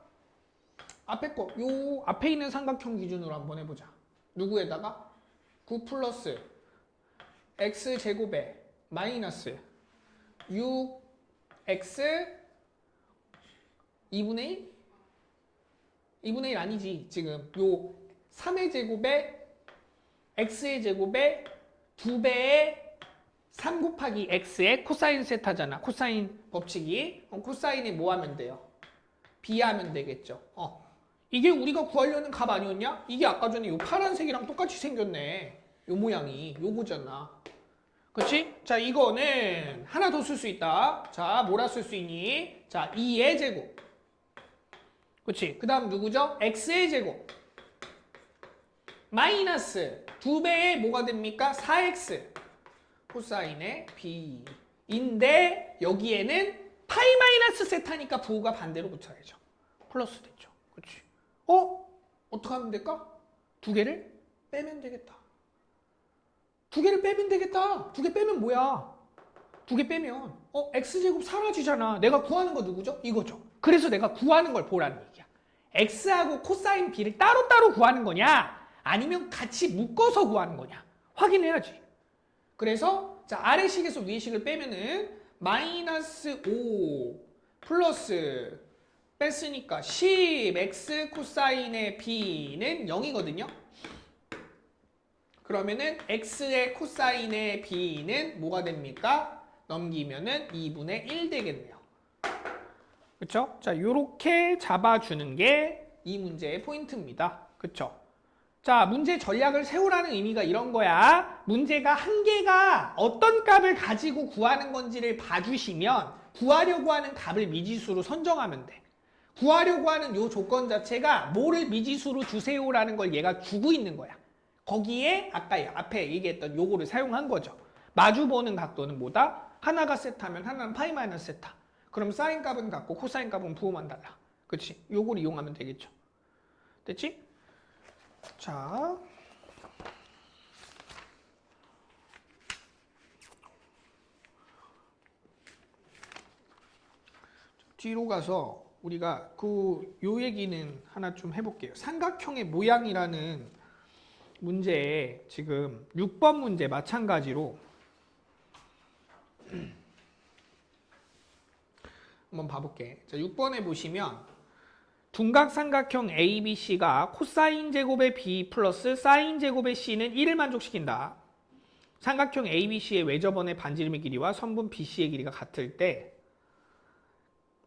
Speaker 1: 요 앞에 있는 삼각형 기준으로 한번 해보자. 누구에다가? 9 플러스 x 제곱에 마이너스 6x 2분의 1? 2분의 1 아니지. 지금 요 3의 제곱에 x의 제곱에 2배의 3 곱하기 x의 코사인 세타잖아. 코사인 법칙이. 코사인이 뭐 하면 돼요? b 하면 되겠죠. 이게 우리가 구하려는 값 아니었냐? 이게 아까 전에 요 파란색이랑 똑같이 생겼네. 요 모양이 요거잖아. 그치? 자, 이거는 하나 더 쓸 수 있다. 자, 뭐라 쓸 수 있니? 자, 2의 제곱. 그치? 그 다음 누구죠? x의 제곱. 마이너스 2배의 뭐가 됩니까? 4x. 코사인의 b인데 여기에는 파이 마이너스 세타니까 부호가 반대로 붙여야죠. 플러스 됐죠. 그치? 어떻게 하면 될까? 두 개를 빼면 되겠다. 두 개를 빼면 되겠다. 두 개 빼면 뭐야? 두 개 빼면 x제곱 사라지잖아. 내가 구하는 거 누구죠? 이거죠. 그래서 내가 구하는 걸 보라는 얘기야. x하고 코사인 b를 따로따로 구하는 거냐? 아니면 같이 묶어서 구하는 거냐? 확인해야지. 그래서 자, 아래 식에서 위에 식을 빼면은 마이너스 5 플러스 뺐으니까 10x 코사인의 b는 0이거든요. 그러면은 x의 코사인의 b는 뭐가 됩니까? 넘기면은 2분의 1 되겠네요. 그쵸? 자, 요렇게 잡아주는 게 이 문제의 포인트입니다. 그쵸? 자, 문제 전략을 세우라는 의미가 이런 거야. 문제가 한 개가 어떤 값을 가지고 구하는 건지를 봐주시면 구하려고 하는 값을 미지수로 선정하면 돼. 구하려고 하는 요 조건 자체가 뭐를 미지수로 주세요라는 걸 얘가 주고 있는 거야. 거기에 아까 앞에 얘기했던 요거를 사용한 거죠. 마주보는 각도는 뭐다? 하나가 세타면 하나는 파이 마이너스 세타. 그럼 사인 값은 같고 코사인 값은 부호만 달라. 그치? 요걸 이용하면 되겠죠. 됐지? 자, 뒤로 가서 우리가 요 얘기는 하나 좀 해볼게요. 삼각형의 모양이라는 문제에 지금 6번 문제 마찬가지로 한번 봐볼게. 자, 6번에 보시면 둔각 삼각형 ABC가 코사인 제곱의 B 플러스 사인 제곱의 C는 1을 만족시킨다. 삼각형 ABC의 외접원의 반지름의 길이와 선분 BC의 길이가 같을 때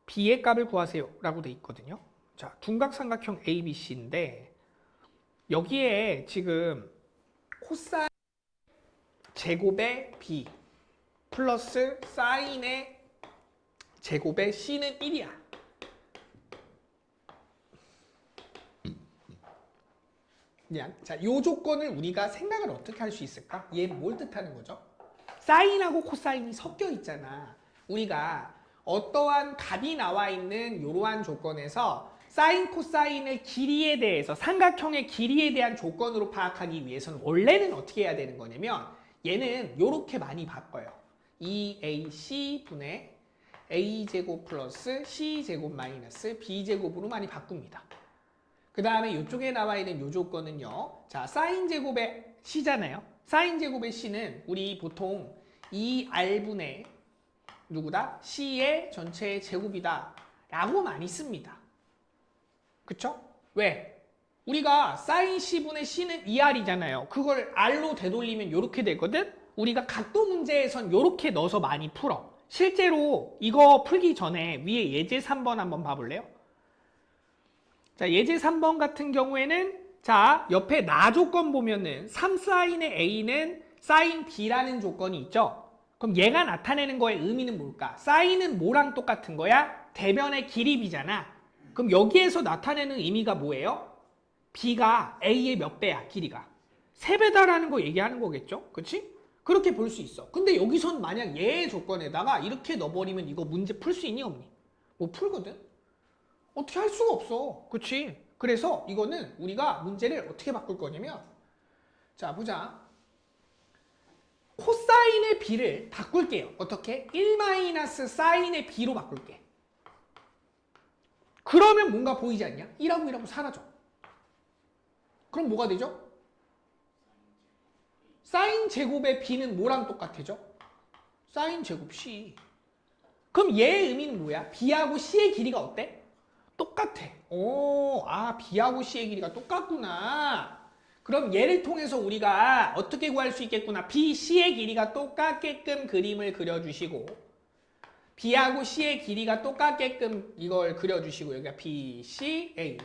Speaker 1: B의 값을 구하세요 라고 돼 있거든요. 자, 둔각 삼각형 ABC인데 여기에 지금 코사인 제곱의 B 플러스 사인의 제곱의 C는 1이야. 자, 요 조건을 우리가 생각을 어떻게 할 수 있을까? 얘 뭘 뜻하는 거죠? 사인하고 코사인이 섞여 있잖아. 우리가 어떠한 값이 나와 있는 이러한 조건에서 사인, 코사인의 길이에 대해서 삼각형의 길이에 대한 조건으로 파악하기 위해서는 원래는 어떻게 해야 되는 거냐면 얘는 이렇게 많이 바꿔요. 2AC 분의 A제곱 플러스 C제곱 마이너스 B제곱으로 많이 바꿉니다. 그 다음에 이쪽에 나와 있는 이 조건은요. 자, 사인 제곱의 C잖아요. 사인 제곱의 C는 우리 보통 2R분의 누구다? C의 전체의 제곱이다 라고 많이 씁니다. 그쵸? 왜? 우리가 사인 C분의 C는 2R이잖아요. 그걸 R로 되돌리면 이렇게 되거든? 우리가 각도 문제에선 이렇게 넣어서 많이 풀어. 실제로 이거 풀기 전에 위에 예제 3번 한번 봐볼래요? 자, 예제 3번 같은 경우에는 자, 옆에 나 조건 보면은 3사인의 A는 사인 B라는 조건이 있죠? 그럼 얘가 나타내는 거의 의미는 뭘까? 사인은 뭐랑 똑같은 거야? 대변의 길이 B잖아. 그럼 여기에서 나타내는 의미가 뭐예요? B가 A의 몇 배야, 길이가? 3배다라는 거 얘기하는 거겠죠? 그치? 그렇게 볼 수 있어. 근데 여기선 만약 얘의 조건에다가 이렇게 넣어버리면 이거 문제 풀 수 있니, 없니? 못 풀거든? 어떻게 할 수가 없어. 그치? 그래서 이거는 우리가 문제를 어떻게 바꿀 거냐면 자, 보자. 코사인의 B를 바꿀게요. 어떻게? 1-사인의 B로 바꿀게. 그러면 뭔가 보이지 않냐? 1하고 사라져. 그럼 뭐가 되죠? 사인 제곱의 B는 뭐랑 똑같아져? 사인 제곱 C. 그럼 얘의 의미는 뭐야? B하고 C의 길이가 어때? 똑같아. 오, B하고 C의 길이가 똑같구나. 그럼 얘를 통해서 우리가 어떻게 구할 수 있겠구나. B, C의 길이가 똑같게끔 그림을 그려주시고 B하고 C의 길이가 똑같게끔 이걸 그려주시고 여기가 B, C, A.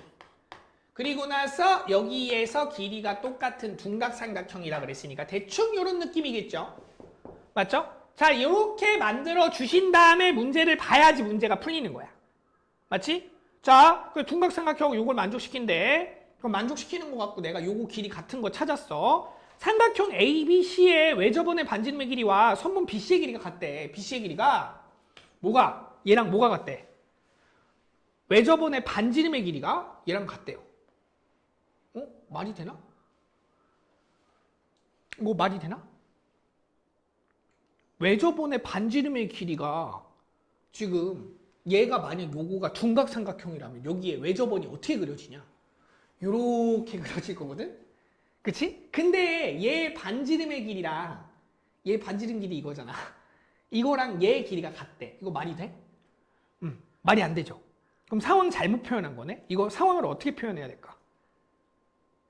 Speaker 1: 그리고 나서 여기에서 길이가 똑같은 둔각삼각형이라 그랬으니까 대충 이런 느낌이겠죠. 맞죠? 자, 이렇게 만들어 주신 다음에 문제를 봐야지 문제가 풀리는 거야. 맞지? 자, 그 둔각삼각형 요걸 만족시킨대. 그럼 만족시키는 것 같고 내가 요거 길이 같은 거 찾았어. 삼각형 ABC의 외접원의 반지름의 길이와 선분 BC의 길이가 같대. BC의 길이가 뭐가? 얘랑 뭐가 같대? 외접원의 반지름의 길이가 얘랑 같대요. 말이 되나? 뭐 말이 되나? 외접원의 반지름의 길이가 지금 얘가 만약 요거가 둔각삼각형이라면 여기에 외접원이 어떻게 그려지냐? 요렇게 그려질 거거든? 그치? 근데 얘 반지름의 길이랑 얘 반지름 길이 이거잖아. 이거랑 얘의 길이가 같대. 이거 말이 돼? 말이 안 되죠. 그럼 상황 잘못 표현한 거네? 이거 상황을 어떻게 표현해야 될까?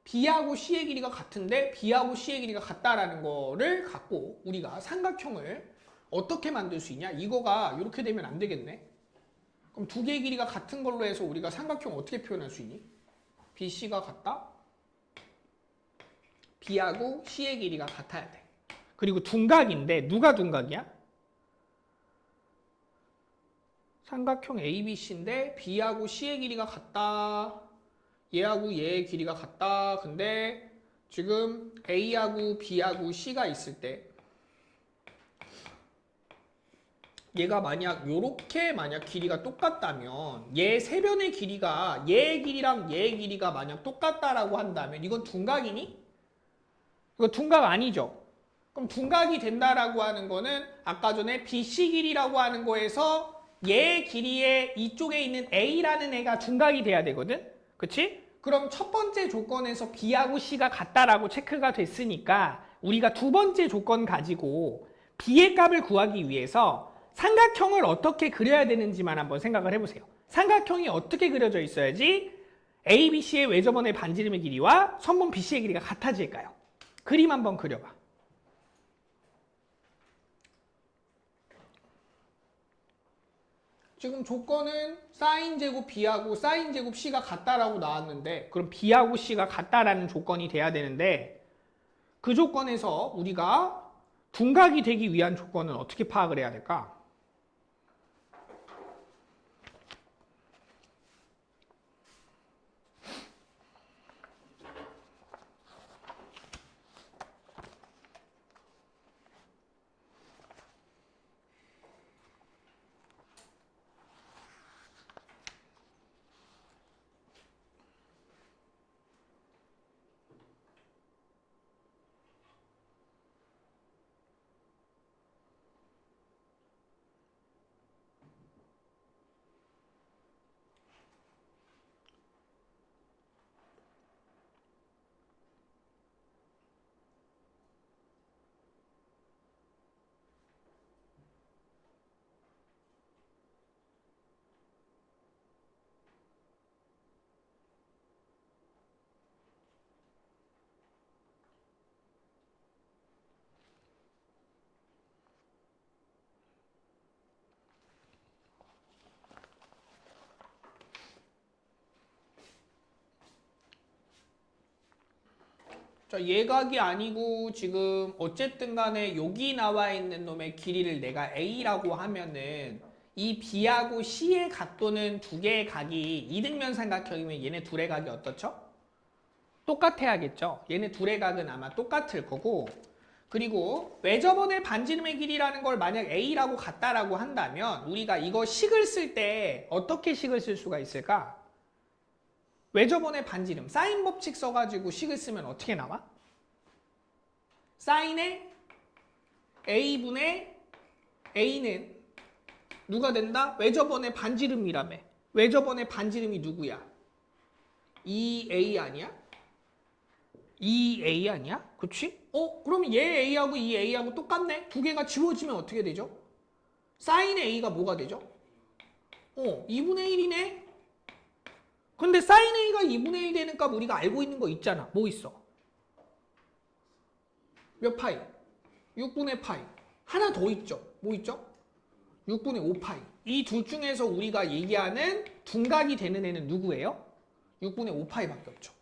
Speaker 1: B하고 C의 길이가 같은데 B하고 C의 길이가 같다라는 거를 갖고 우리가 삼각형을 어떻게 만들 수 있냐? 이거가 이렇게 되면 안 되겠네. 그럼 두 개의 길이가 같은 걸로 해서 우리가 삼각형 어떻게 표현할 수 있니? BC가 같다? B하고 C의 길이가 같아야 돼. 그리고 둔각인데 누가 둔각이야? 삼각형 ABC인데 B하고 C의 길이가 같다. 얘하고 얘의 길이가 같다. 근데 지금 A하고 B하고 C가 있을 때 얘가 만약 요렇게 만약 길이가 똑같다면 얘 세 변의 길이가 얘의 길이랑 얘의 길이가 만약 똑같다라고 한다면 이건 둔각이니? 이거 둔각 아니죠? 그럼 둔각이 된다라고 하는 거는 아까 전에 BC 길이라고 하는 거에서 얘 길이의 이쪽에 있는 A라는 애가 둔각이 돼야 되거든? 그치? 그럼 첫 번째 조건에서 B하고 C가 같다라고 체크가 됐으니까 우리가 두 번째 조건 가지고 B의 값을 구하기 위해서 삼각형을 어떻게 그려야 되는지만 한번 생각을 해보세요. 삼각형이 어떻게 그려져 있어야지 ABC의 외접원의 반지름의 길이와 선분 BC의 길이가 같아질까요? 그림 한번 그려봐. 지금 조건은 사인 제곱 B하고 사인 제곱 C가 같다라고 나왔는데 그럼 B하고 C가 같다라는 조건이 돼야 되는데 그 조건에서 우리가 둔각이 되기 위한 조건은 어떻게 파악을 해야 될까? 자, 예각이 아니고 지금 어쨌든 간에 여기 나와 있는 놈의 길이를 내가 A라고 하면은 이 B하고 C의 각도는 두 개의 각이 이등변 삼각형이면 얘네 둘의 각이 어떻죠? 똑같아야겠죠. 얘네 둘의 각은 아마 똑같을 거고 그리고 외접원의 반지름의 길이라는 걸 만약 A라고 같다라고 한다면 우리가 이거 식을 쓸 때 어떻게 식을 쓸 수가 있을까? 외접원의 반지름, 사인 법칙 써가지고 식을 쓰면 어떻게 나와? 사인의 A분의 A는 누가 된다? 외접원의 반지름이라며. 외접원의 반지름이 누구야? 2A 아니야? 2A 아니야? 그치? 그럼 얘 A하고 이 A하고 똑같네? 두 개가 지워지면 어떻게 되죠? 사인의 A가 뭐가 되죠? 2분의 1이네? 근데 사인 A가 2분의 1 되는 값 우리가 알고 있는 거 있잖아. 뭐 있어? 몇 파이? 6분의 파이. 하나 더 있죠. 뭐 있죠? 6분의 5파이. 이 둘 중에서 우리가 얘기하는 둔각이 되는 애는 누구예요? 6분의 5파이밖에 없죠.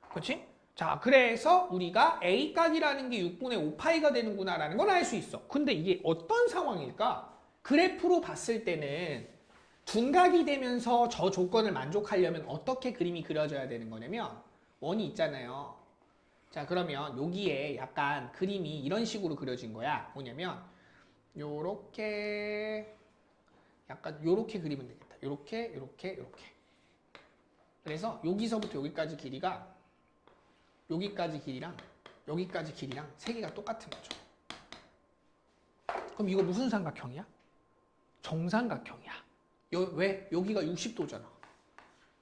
Speaker 1: 그렇지? 자, 그래서 우리가 A각이라는 게 6분의 5파이가 되는구나라는 걸 알 수 있어. 근데 이게 어떤 상황일까? 그래프로 봤을 때는 둔각이 되면서 저 조건을 만족하려면 어떻게 그림이 그려져야 되는 거냐면 원이 있잖아요. 자, 그러면 여기에 약간 그림이 이런 식으로 그려진 거야. 뭐냐면 요렇게 약간 요렇게 그리면 되겠다. 요렇게 요렇게 요렇게. 그래서 여기서부터 여기까지 길이가 여기까지 길이랑 여기까지 길이랑 세 개가 똑같은 거죠. 그럼 이거 무슨 삼각형이야? 정삼각형이야. 왜? 여기가 60도잖아.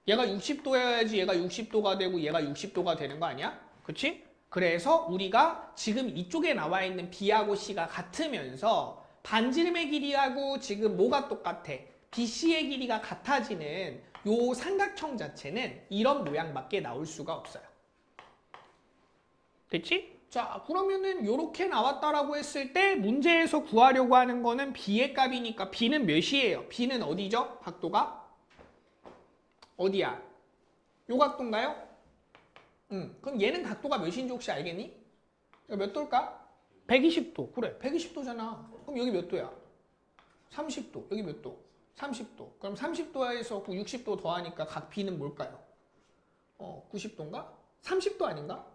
Speaker 1: 얘가 60도여야지 얘가 60도가 되고 얘가 60도가 되는 거 아니야? 그치? 그래서 우리가 지금 이쪽에 나와 있는 B하고 C가 같으면서 반지름의 길이하고 지금 뭐가 똑같아? BC의 길이가 같아지는 요 삼각형 자체는 이런 모양밖에 나올 수가 없어요. 됐지? 자, 그러면은 요렇게 나왔다라고 했을 때 문제에서 구하려고 하는 거는 B의 값이니까 B는 몇이에요? B는 어디죠? 각도가? 어디야? 요 각도인가요? 그럼 얘는 각도가 몇인지 혹시 알겠니? 몇 도일까? 120도. 그래, 120도잖아. 그럼 여기 몇 도야? 30도. 여기 몇 도? 30도. 그럼 30도에서 60도 더하니까 각 B는 뭘까요? 90도인가? 30도 아닌가?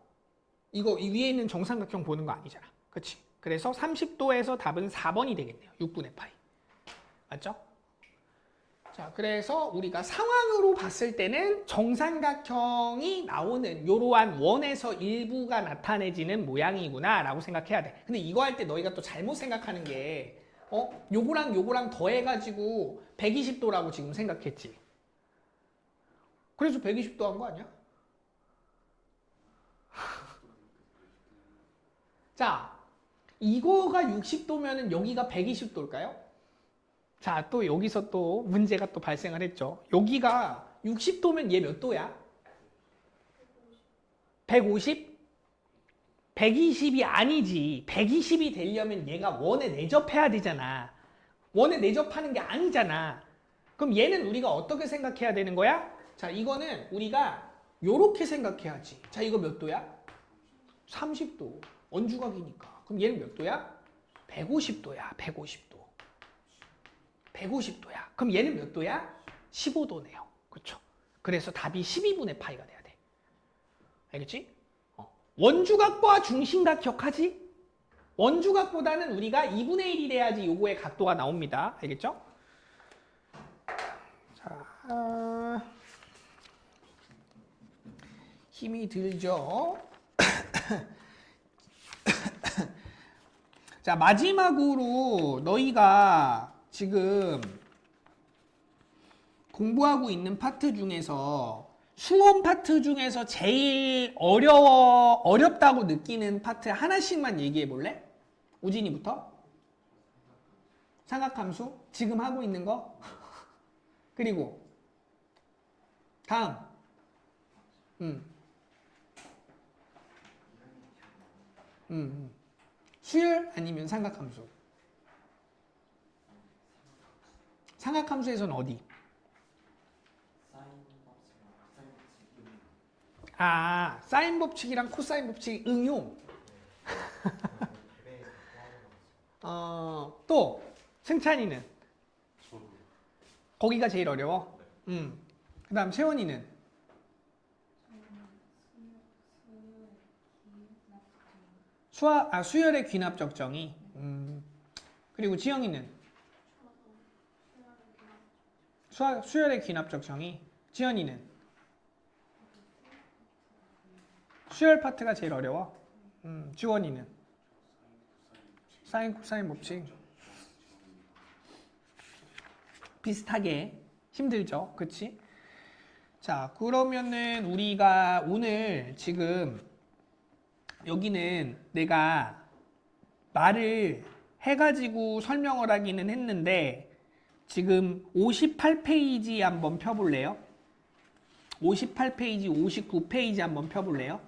Speaker 1: 이거 이 위에 있는 정삼각형 보는 거 아니잖아. 그치? 그래서 30도에서 답은 4번이 되겠네요. 6분의 파이. 맞죠? 자, 그래서 우리가 상황으로 봤을 때는 정삼각형이 나오는 이러한 원에서 일부가 나타내지는 모양이구나 라고 생각해야 돼. 근데 이거 할 때 너희가 또 잘못 생각하는 게 요거랑 요거랑 더해가지고 120도라고 지금 생각했지. 그래서 120도 한 거 아니야? 자, 이거가 60도면은 여기가 120도일까요? 자, 또 여기서 또 문제가 또 발생을 했죠. 여기가 60도면 얘 몇 도야? 150? 120이 아니지. 120이 되려면 얘가 원에 내접해야 되잖아. 원에 내접하는 게 아니잖아. 그럼 얘는 우리가 어떻게 생각해야 되는 거야? 자, 이거는 우리가 요렇게 생각해야지. 자, 이거 몇 도야? 30도. 원주각이니까. 그럼 얘는 몇 도야? 150도야. 150도. 150도야. 그럼 얘는 몇 도야? 15도네요. 그렇죠? 그래서 답이 12분의 파이가 돼야 돼. 알겠지? 원주각과 중심각 기억하지? 원주각보다는 우리가 2분의 1이 돼야지 요거의 각도가 나옵니다. 알겠죠? 자, 힘이 들죠? 자, 마지막으로 너희가 지금 공부하고 있는 파트 중에서 수원 파트 중에서 제일 어렵다고 느끼는 파트 하나씩만 얘기해 볼래? 우진이부터? 삼각함수? 지금 하고 있는 거? 그리고 다음. 수열 아니면 삼각함수? 삼각함수에서는 어디? 아, 사인 법칙이랑 코사인 법칙 응용. 또 승찬이는? 거기가 제일 어려워? 그 다음 채원이는? 수열의 귀납적 정의. 그리고 지영이는? 수열의 귀납적 정의. 지연이는? 수열 파트가 제일 어려워. 지원이는? 사인 코사인 법칙. 비슷하게 힘들죠. 그치? 자, 그러면은 우리가 오늘 지금 여기는 내가 말을 해가지고 설명을 하기는 했는데 지금 58페이지 한번 펴볼래요? 58페이지, 59페이지 한번 펴볼래요?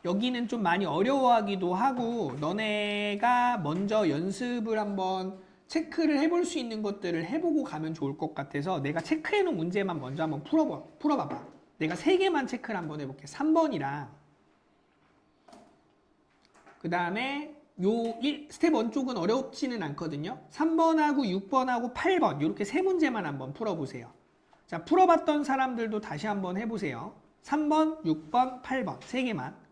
Speaker 1: 여기는 좀 많이 어려워하기도 하고 너네가 먼저 연습을 한번 체크를 해볼 수 있는 것들을 해보고 가면 좋을 것 같아서 내가 체크해놓은 문제만 먼저 한번 풀어봐봐. 내가 3개만 체크를 한번 해볼게. 3번이랑 그 다음에 스텝 1 쪽은 어렵지는 않거든요. 3번하고 6번하고 8번 이렇게 3문제만 한번 풀어보세요. 자, 풀어봤던 사람들도 다시 한번 해보세요. 3번, 6번, 8번 3개만.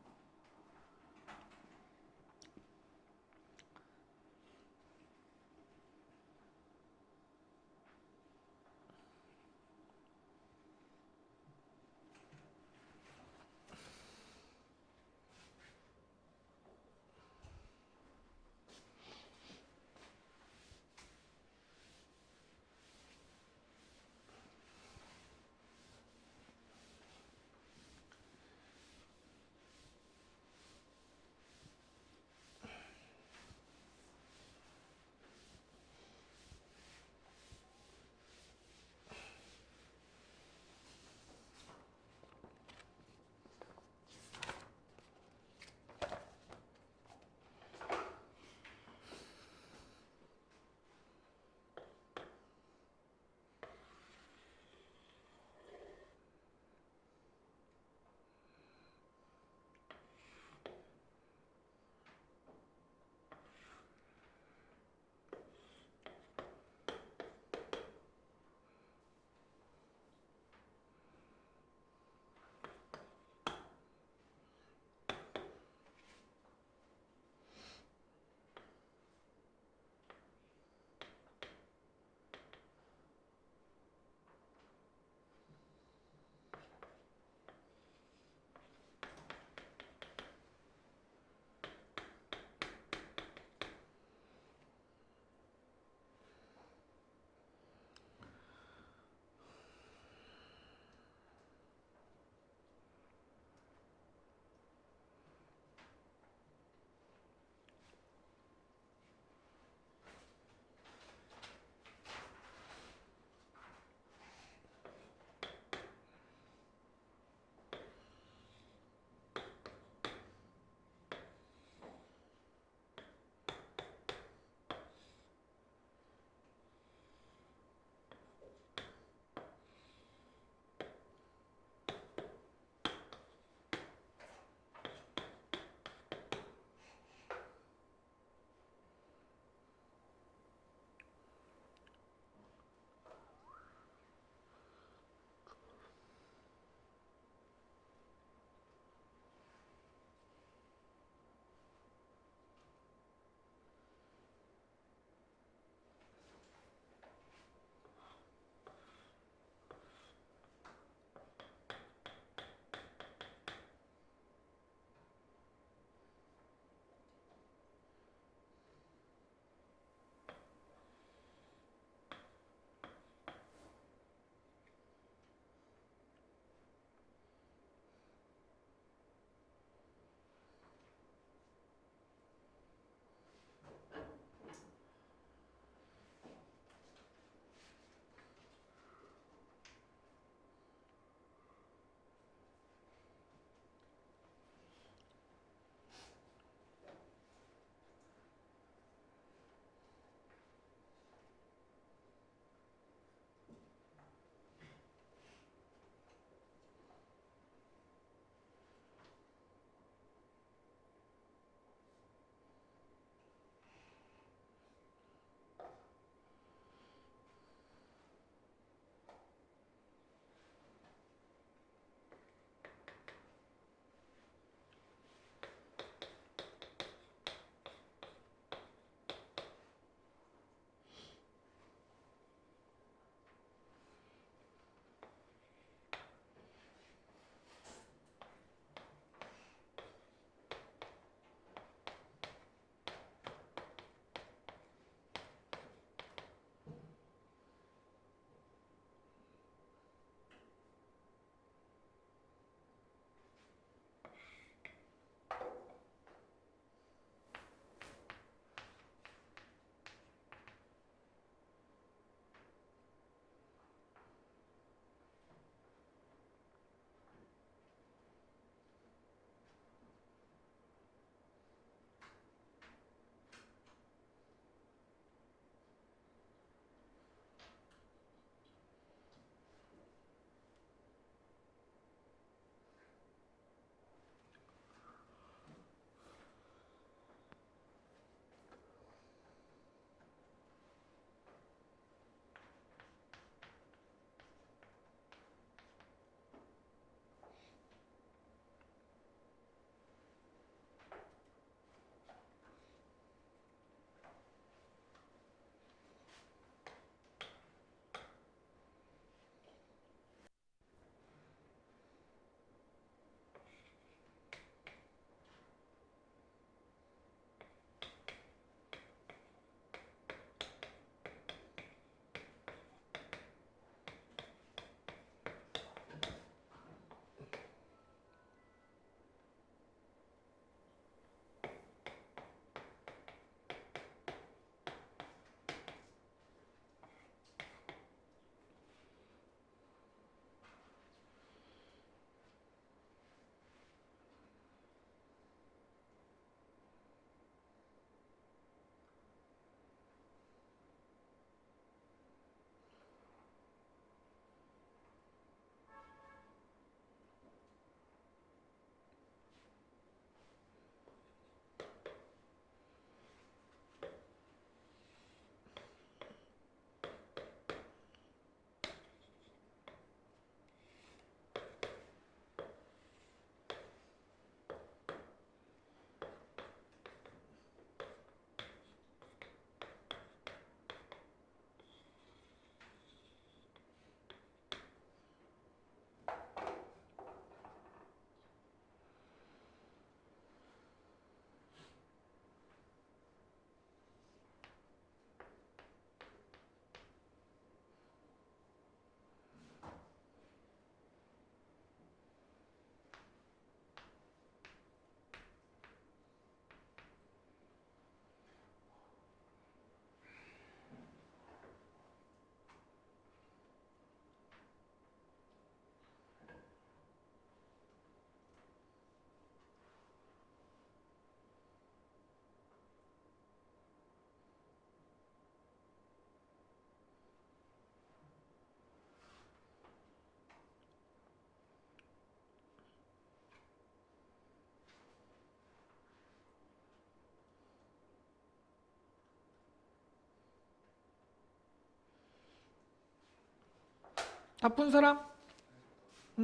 Speaker 1: 다 푼 사람?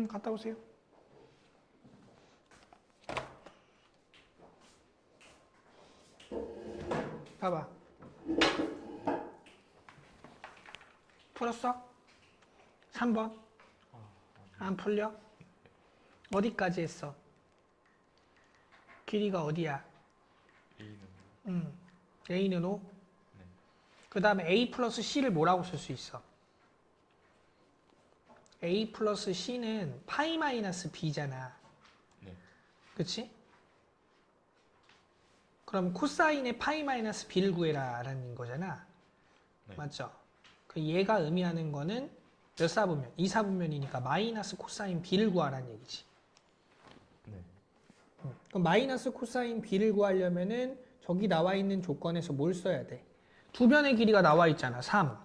Speaker 1: 갔다 오세요. 봐봐. 풀었어? 3번. 안 풀려? 어디까지 했어? 길이가 어디야?
Speaker 3: A는
Speaker 1: A는 5.
Speaker 3: 네.
Speaker 1: 그 다음에 A 플러스 C를 뭐라고 쓸 수 있어? A 플러스 C는 파이 마이너스 B잖아.
Speaker 3: 네.
Speaker 1: 그치? 그럼 코사인의 파이 마이너스 B를 구해라 라는 거잖아.
Speaker 3: 네.
Speaker 1: 맞죠? 그 얘가 의미하는 거는 몇 사분면? 2사분면이니까 마이너스 코사인 B를 구하라는 얘기지.
Speaker 3: 네.
Speaker 1: 그럼 마이너스 코사인 B를 구하려면은 저기 나와 있는 조건에서 뭘 써야 돼? 두 변의 길이가 나와 있잖아. 3.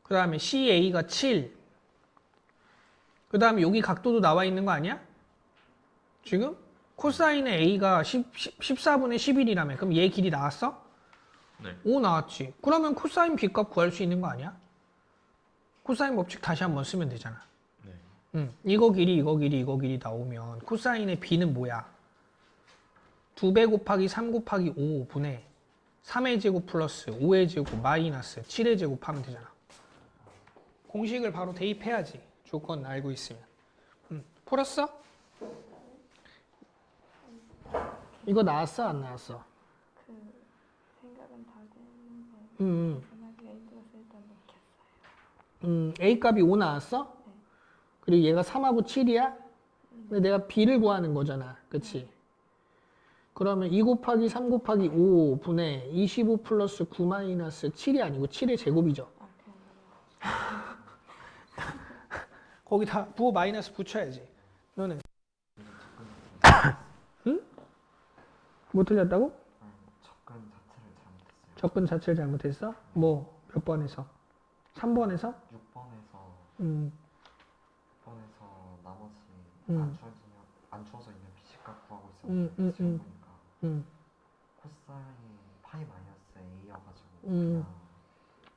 Speaker 1: 그 다음에 CA가 7. 그 다음에 여기 각도도 나와 있는 거 아니야? 지금? 코사인의 A가 14분의 11이라며. 그럼 얘 길이 나왔어?
Speaker 3: 네.
Speaker 1: 5 나왔지. 그러면 코사인 B 값 구할 수 있는 거 아니야? 코사인 법칙 다시 한번 쓰면 되잖아.
Speaker 3: 네.
Speaker 1: 이거 길이, 이거 길이, 이거 길이 나오면 코사인의 B는 뭐야? 2배 곱하기 3 곱하기 5분의 3의 제곱 플러스 5의 제곱 마이너스 7의 제곱 하면 되잖아. 공식을 바로 대입해야지. 조건 알고 있으면. 풀었어? 이거 나왔어? 안 나왔어?
Speaker 4: 그 생각은 다 되는데
Speaker 1: 음,
Speaker 4: 전화기 A플러스 일단 놓겠어요.
Speaker 1: A 값이 5 나왔어?
Speaker 4: 네.
Speaker 1: 그리고 얘가 3하고 7이야? 근데 내가 B를 구하는 거잖아. 그치? 그러면 2 곱하기 3 곱하기 5분의 25 플러스 9 마이너스 7이 아니고 7의 제곱이죠.
Speaker 4: 아 그냥
Speaker 1: 거기 다 부호 마이너스 붙여야지. 너는? 응? 뭐 틀렸다고?
Speaker 2: 접근 자체를 잘못했어요.
Speaker 1: 접근 자체를 잘못했어? 뭐 몇 번에서? 3번에서?
Speaker 2: 6번에서
Speaker 1: 음,
Speaker 2: 6번에서 나머지
Speaker 1: 음.
Speaker 2: 안 주어져 있는 BC값 구하고
Speaker 1: 음,
Speaker 2: 있었는데 지금 보니까
Speaker 1: 음.
Speaker 2: 코사인이 파이 마이너스 A여가지고
Speaker 1: 음.
Speaker 2: 그냥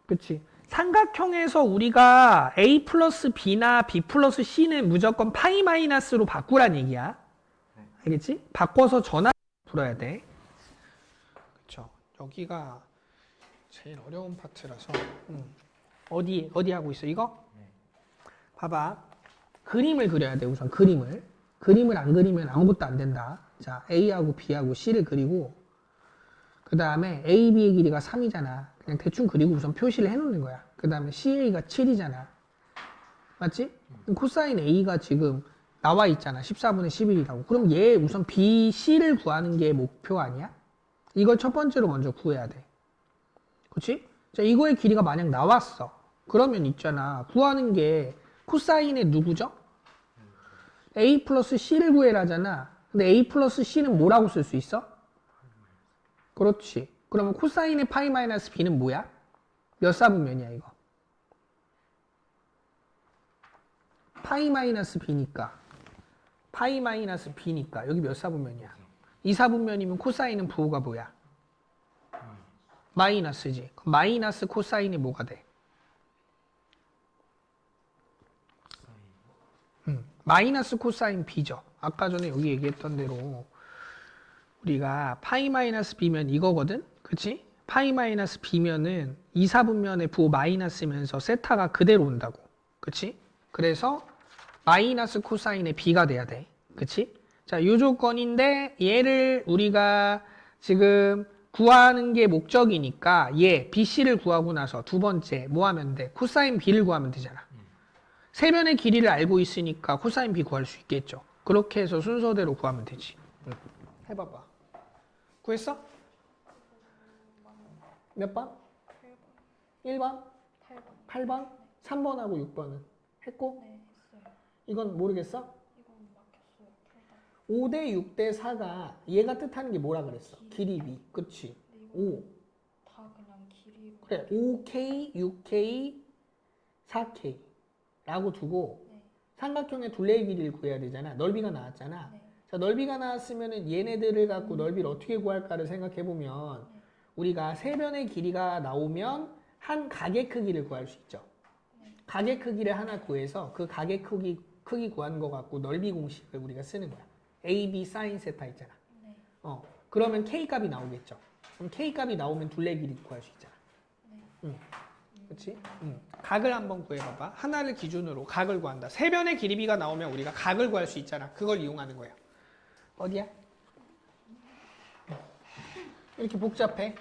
Speaker 1: 그치. 삼각형에서 우리가 A 플러스 B나 B 플러스 C는 무조건 파이 마이너스로 바꾸란 얘기야.
Speaker 2: 네.
Speaker 1: 알겠지? 바꿔서 전화 풀어야 돼. 그쵸. 여기가 제일 어려운 파트라서. 어디 하고 있어? 이거?
Speaker 2: 네.
Speaker 1: 봐봐. 그림을 그려야 돼, 우선 그림을. 그림을 안 그리면 아무것도 안 된다. 자, A하고 B하고 C를 그리고, 그 다음에 A, B의 길이가 3이잖아. 그냥 대충 그리고 우선 표시를 해놓는 거야. 그 다음에 CA가 7이잖아. 맞지? 그럼 코사인 A가 지금 나와 있잖아. 14분의 11이라고. 그럼 얘 우선 B, C를 구하는 게 목표 아니야? 이걸 첫 번째로 먼저 구해야 돼. 그치? 자, 이거의 길이가 만약 나왔어. 그러면 있잖아. 구하는 게 코사인의 누구죠? A 플러스 C를 구해라잖아. 근데 A 플러스 C는 뭐라고 쓸 수 있어? 그렇지. 그러면 코사인의 파이 마이너스 B는 뭐야? 몇 사분면이야, 이거? 파이 마이너스 B니까. 파이 마이너스 B니까. 여기 몇 사분면이야? 2사분면이면 코사인은 부호가 뭐야? 마이너스지. 그럼 마이너스 코사인이 뭐가 돼? 마이너스 코사인 B죠. 아까 전에 여기 얘기했던 대로 우리가 파이 마이너스 B면 이거거든? 그치? 파이 마이너스 B면은 2사분면의 부호 마이너스면서 세타가 그대로 온다고. 그치? 그래서 마이너스 코사인의 B가 돼야 돼. 그치? 자, 요 조건인데 얘를 우리가 지금 구하는 게 목적이니까 얘 BC를 구하고 나서 두 번째 뭐 하면 돼? 코사인 B를 구하면 되잖아. 세 변의 길이를 알고 있으니까 코사인 B 구할 수 있겠죠. 그렇게 해서 순서대로 구하면 되지. 해봐봐. 구했어? 몇 번? 1번?
Speaker 4: 8번.
Speaker 1: 8번? 3번하고 6번은? 했고?
Speaker 4: 네 했어요.
Speaker 1: 이건 모르겠어?
Speaker 4: 이건 막혔어요. 풀다.
Speaker 1: 5대 6대 4가 얘가 뜻하는 게 뭐라 그랬어? 길이 B. 그치?
Speaker 4: 근데 이거
Speaker 1: 5.
Speaker 4: 다 그냥 길이로.
Speaker 1: 그래. 5K, 6K, 4K 라고 두고
Speaker 4: 네.
Speaker 1: 삼각형의 둘레의 길이를 구해야 되잖아. 넓이가 나왔잖아.
Speaker 4: 네.
Speaker 1: 자, 넓이가 나왔으면은 얘네들을 갖고 넓이를 어떻게 구할까를 생각해 보면
Speaker 4: 네.
Speaker 1: 우리가 세 변의 길이가 나오면 한 각의 크기를 구할 수 있죠.
Speaker 4: 네.
Speaker 1: 가게 크기를 하나 구해서 그 가게 크기 구한 거 갖고 넓이 공식을 우리가 쓰는 거야. A, B 사인 세타 있잖아.
Speaker 4: 네.
Speaker 1: 그러면 K 값이 나오겠죠. 그럼 K 값이 나오면 둘레 길이 구할 수 있잖아.
Speaker 4: 네.
Speaker 1: 그렇지? 각을 한번 구해봐봐. 하나를 기준으로 각을 구한다. 세 변의 길이비가 나오면 우리가 각을 구할 수 있잖아. 그걸 이용하는 거예요. 어디야? 이렇게 복잡해.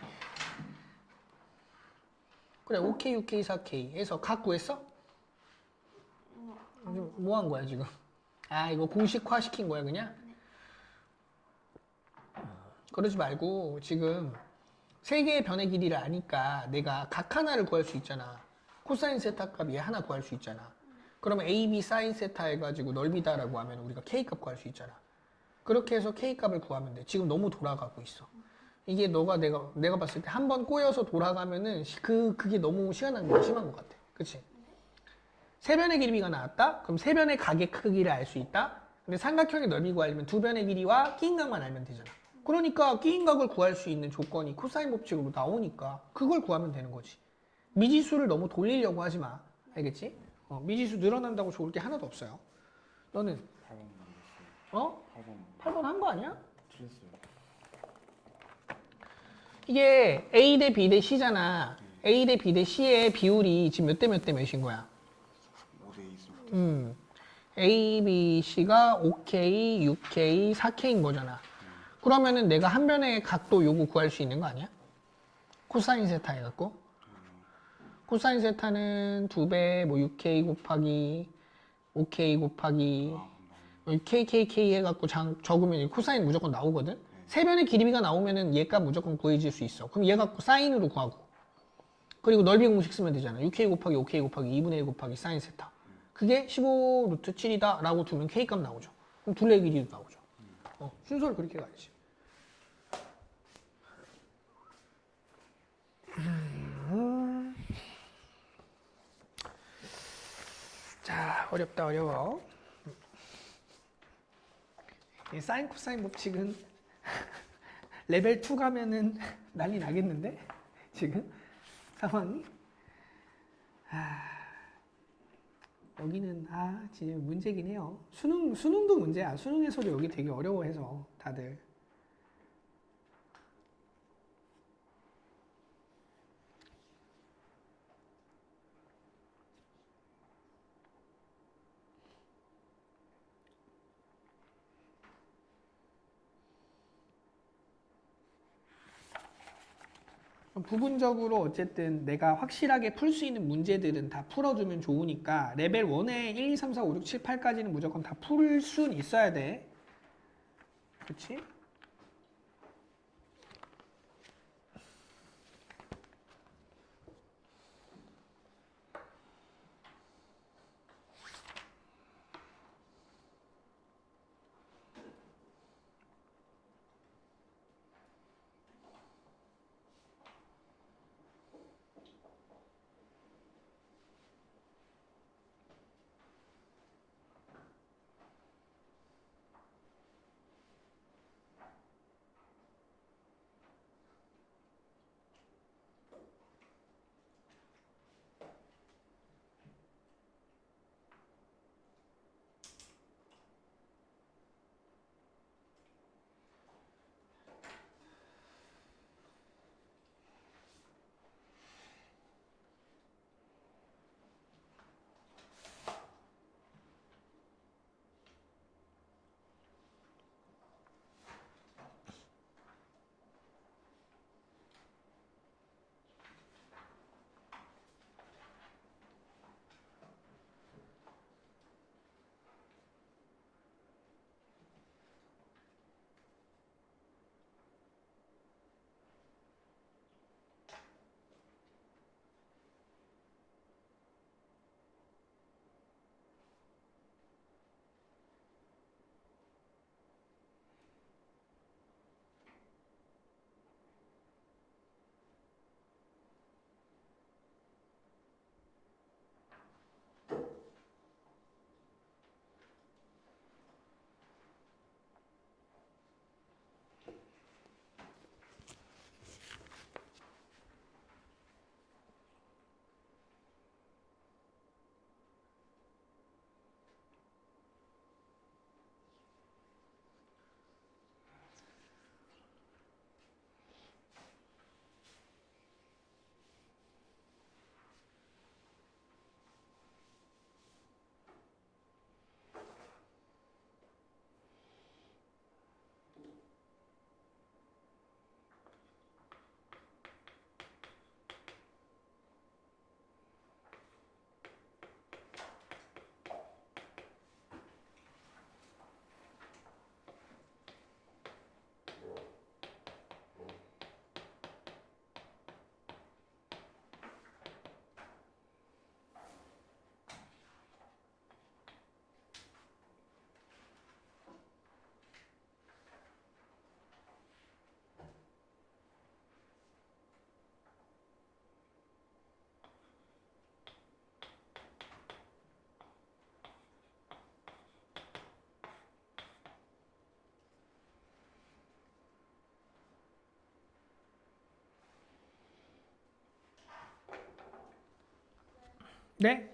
Speaker 1: 그래, 5K, 6K, 4K 해서 각 구했어? 뭐 한 거야 지금? 아, 이거 공식화 시킨 거야 그냥? 그러지 말고 지금 세 개의 변의 길이를 아니까 내가 각 하나를 구할 수 있잖아. 코사인 세타 값 얘 하나 구할 수 있잖아. 그러면 AB 사인 세타 해가지고 넓이다라고 하면 우리가 K 값 구할 수 있잖아. 그렇게 해서 K 값을 구하면 돼. 지금 너무 돌아가고 있어. 이게 내가 봤을 때 한 번 꼬여서 돌아가면은 그게 너무 시간 낭비가 심한 것 같아. 그치? 세 변의 길이가 나왔다? 그럼 세 변의 각의 크기를 알 수 있다? 근데 삼각형의 넓이 구하려면 두 변의 길이와 끼인 각만 알면 되잖아. 그러니까 끼인 각을 구할 수 있는 조건이 코사인 법칙으로 나오니까 그걸 구하면 되는 거지. 미지수를 너무 돌리려고 하지 마. 알겠지? 미지수 늘어난다고 좋을 게 하나도 없어요. 너는
Speaker 3: 8번
Speaker 1: 8번 한 거 아니야?
Speaker 3: 틀렸어요.
Speaker 1: 이게 A 대 B 대 C잖아. A 대 B 대 C의 비율이 지금 몇 대 몇 대 몇인 거야?
Speaker 3: 5대 2.
Speaker 1: A, B, C가 5K, 6K, 4K인 거잖아. 그러면은 내가 한 변의 각도 요거 구할 수 있는 거 아니야? 코사인 세타 해갖고. 코사인 세타는 2배, 뭐 6K 곱하기 5K 곱하기 KKK 해갖고 적으면 코사인 무조건 나오거든? 세 변의 길이비가 나오면은 얘 값 무조건 구해질 수 있어. 그럼 얘 갖고 사인으로 구하고. 그리고 넓이 공식 쓰면 되잖아. 6K 곱하기 5K 곱하기 2분의 1 곱하기 사인 세타. 그게 15 루트 7이다 라고 두면 K 값 나오죠. 그럼 둘레 길이도 나오죠. 순서를 그렇게 가야지. 자, 어렵다 어려워. 이 사인 코사인 법칙은 레벨 2 가면은 난리 나겠는데? 지금 상황이? 여기는 진짜 문제긴 해요. 수능도 문제야. 수능에서도 여기 되게 어려워해서 다들. 부분적으로 어쨌든 내가 확실하게 풀 수 있는 문제들은 다 풀어주면 좋으니까 레벨 1에 1, 2, 3, 4, 5, 6, 7, 8까지는 무조건 다 풀 수는 있어야 돼. 그치? 네?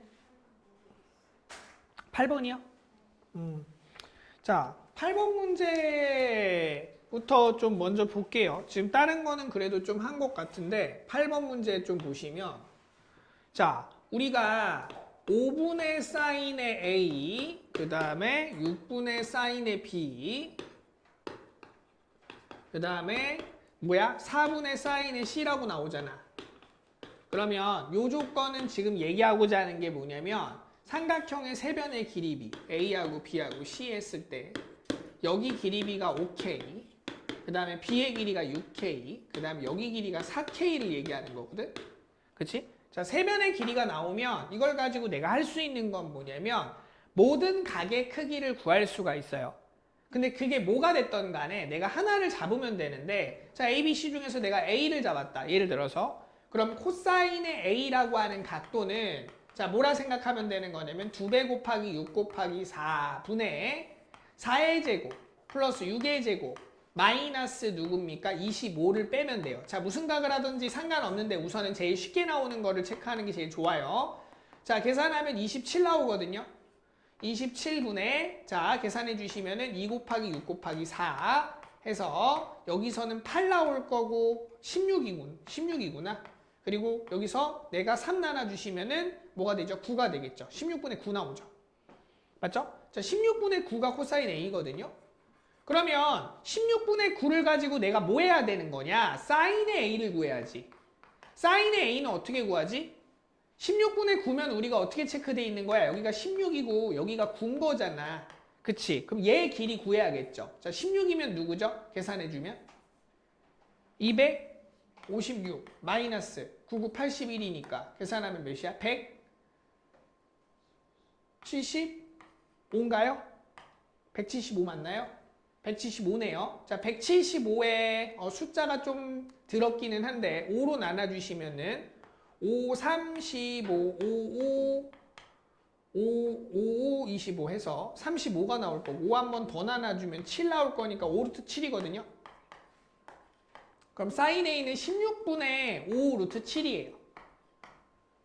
Speaker 1: 8번이요? 자, 8번 문제부터 좀 먼저 볼게요. 지금 다른 거는 그래도 좀 한 것 같은데 8번 문제 좀 보시면 자, 우리가 5분의 사인의 A 그 다음에 6분의 사인의 B 그 다음에 뭐야? 4분의 사인의 C라고 나오잖아. 그러면 요 조건은 지금 얘기하고자 하는 게 뭐냐면 삼각형의 세 변의 길이 B, A하고 B하고 C 했을 때 여기 길이 B가 5K, 그 다음에 B의 길이가 6K, 그 다음에 여기 길이가 4K를 얘기하는 거거든? 그치? 자, 세 변의 길이가 나오면 이걸 가지고 내가 할 수 있는 건 뭐냐면 모든 각의 크기를 구할 수가 있어요. 근데 그게 뭐가 됐던 간에 내가 하나를 잡으면 되는데 자, A, B, C 중에서 내가 A를 잡았다. 예를 들어서 그럼 코사인의 A라고 하는 각도는 자, 뭐라 생각하면 되는 거냐면 2배 곱하기 6 곱하기 4분의 4의 제곱 플러스 6의 제곱 마이너스 누굽니까? 25를 빼면 돼요. 자, 무슨 각을 하든지 상관없는데 우선은 제일 쉽게 나오는 거를 체크하는 게 제일 좋아요. 자, 계산하면 27 나오거든요. 27분의 자, 계산해 주시면은 2 곱하기 6 곱하기 4 해서 여기서는 8 나올 거고 16이구나. 그리고 여기서 내가 3 나눠주시면은 뭐가 되죠? 9가 되겠죠. 16분의 9 나오죠. 맞죠? 자, 16분의 9가 코사인 A거든요. 그러면 16분의 9를 가지고 내가 뭐 해야 되는 거냐? 사인의 A를 구해야지. 사인의 A는 어떻게 구하지? 16분의 9면 우리가 어떻게 체크되어 있는 거야? 여기가 16이고 여기가 9인 거잖아. 그치? 그럼 얘 길이 구해야겠죠. 자, 16이면 누구죠? 계산해주면 256 마이너스 99, 81이니까 계산하면 몇이야? 175인가요? 175 맞나요? 175네요. 자, 175에 숫자가 좀 들었기는 한데 5로 나눠주시면은 5, 35, 55, 5, 25 해서 35가 나올 거고 5 한 번 더 나눠주면 7 나올 거니까 5루트 7이거든요. 그럼 사인 A는 16분의 5 루트 7이에요.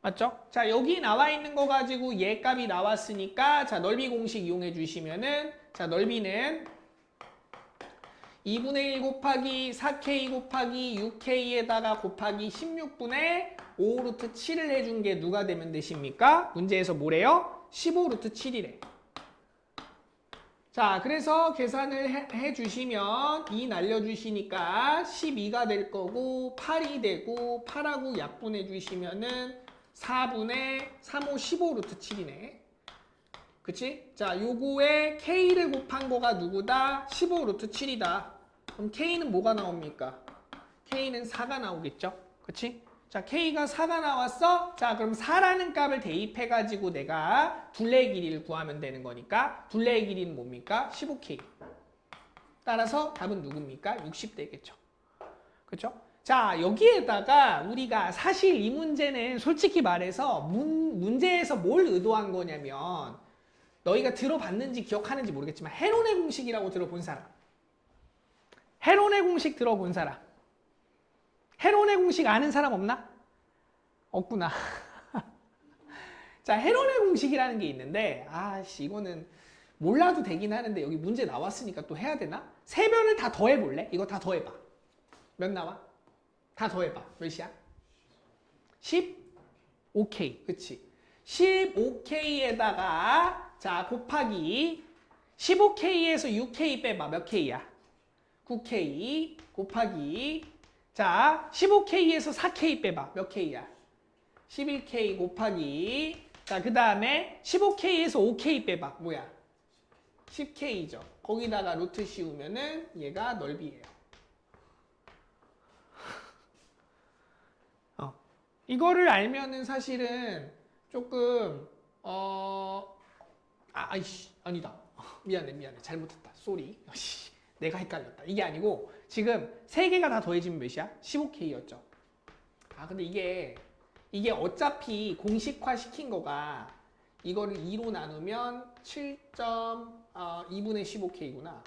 Speaker 1: 맞죠? 자, 여기 나와 있는 거 가지고 얘 값이 나왔으니까 자, 넓이 공식 이용해 주시면은 자, 넓이는 2분의 1 곱하기 4K 곱하기 6K에다가 곱하기 16분의 5 루트 7을 해준 게 누가 되면 되십니까? 문제에서 뭐래요? 15 루트 7이래. 자, 그래서 계산을 해 주시면 2 날려주시니까 12가 될 거고 8이 되고 8하고 약분해 주시면은 4분의 3, 5, 15 루트 7이네. 그치? 자, 요거에 K를 곱한 거가 누구다? 15 루트 7이다. 그럼 K는 뭐가 나옵니까? K는 4가 나오겠죠? 그치? 자, K가 4가 나왔어? 자, 그럼 4라는 값을 대입해가지고 내가 둘레의 길이를 구하면 되는 거니까 둘레의 길이는 뭡니까? 15K. 따라서 답은 누굽니까? 60 되겠죠. 그쵸? 자, 여기에다가 우리가 사실 이 문제는 솔직히 말해서 문제에서 뭘 의도한 거냐면 너희가 들어봤는지 기억하는지 모르겠지만 헤론의 공식이라고 들어본 사람. 헤론의 공식 들어본 사람. 헤론의 공식 아는 사람 없나? 없구나. 자, 헤론의 공식이라는 게 있는데 아씨 이거는 몰라도 되긴 하는데 여기 문제 나왔으니까 또 해야 되나? 세 변을 다 더해볼래? 이거 다 더해봐. 몇 나와? 다 더해봐. 몇이야? 15K. 그치? 15K에다가 자 곱하기 15K에서 6K 빼봐. 몇 K야? 9K 곱하기 자 15K에서 4K 빼봐. 몇 K야? 11K 곱하기 자 그 다음에 15K에서 5K 빼봐. 뭐야? 10K죠. 거기다가 루트 씌우면은 얘가 넓이에요. 이거를 알면은 사실은 조금 아이씨 아니다. 미안해 잘못했다. 쏘리. 내가 헷갈렸다. 이게 아니고 지금 세 개가 다 더해지면 몇이야? 15K였죠. 아 근데 이게 어차피 공식화 시킨 거가 이거를 2로 나누면 7.2분의 15K구나.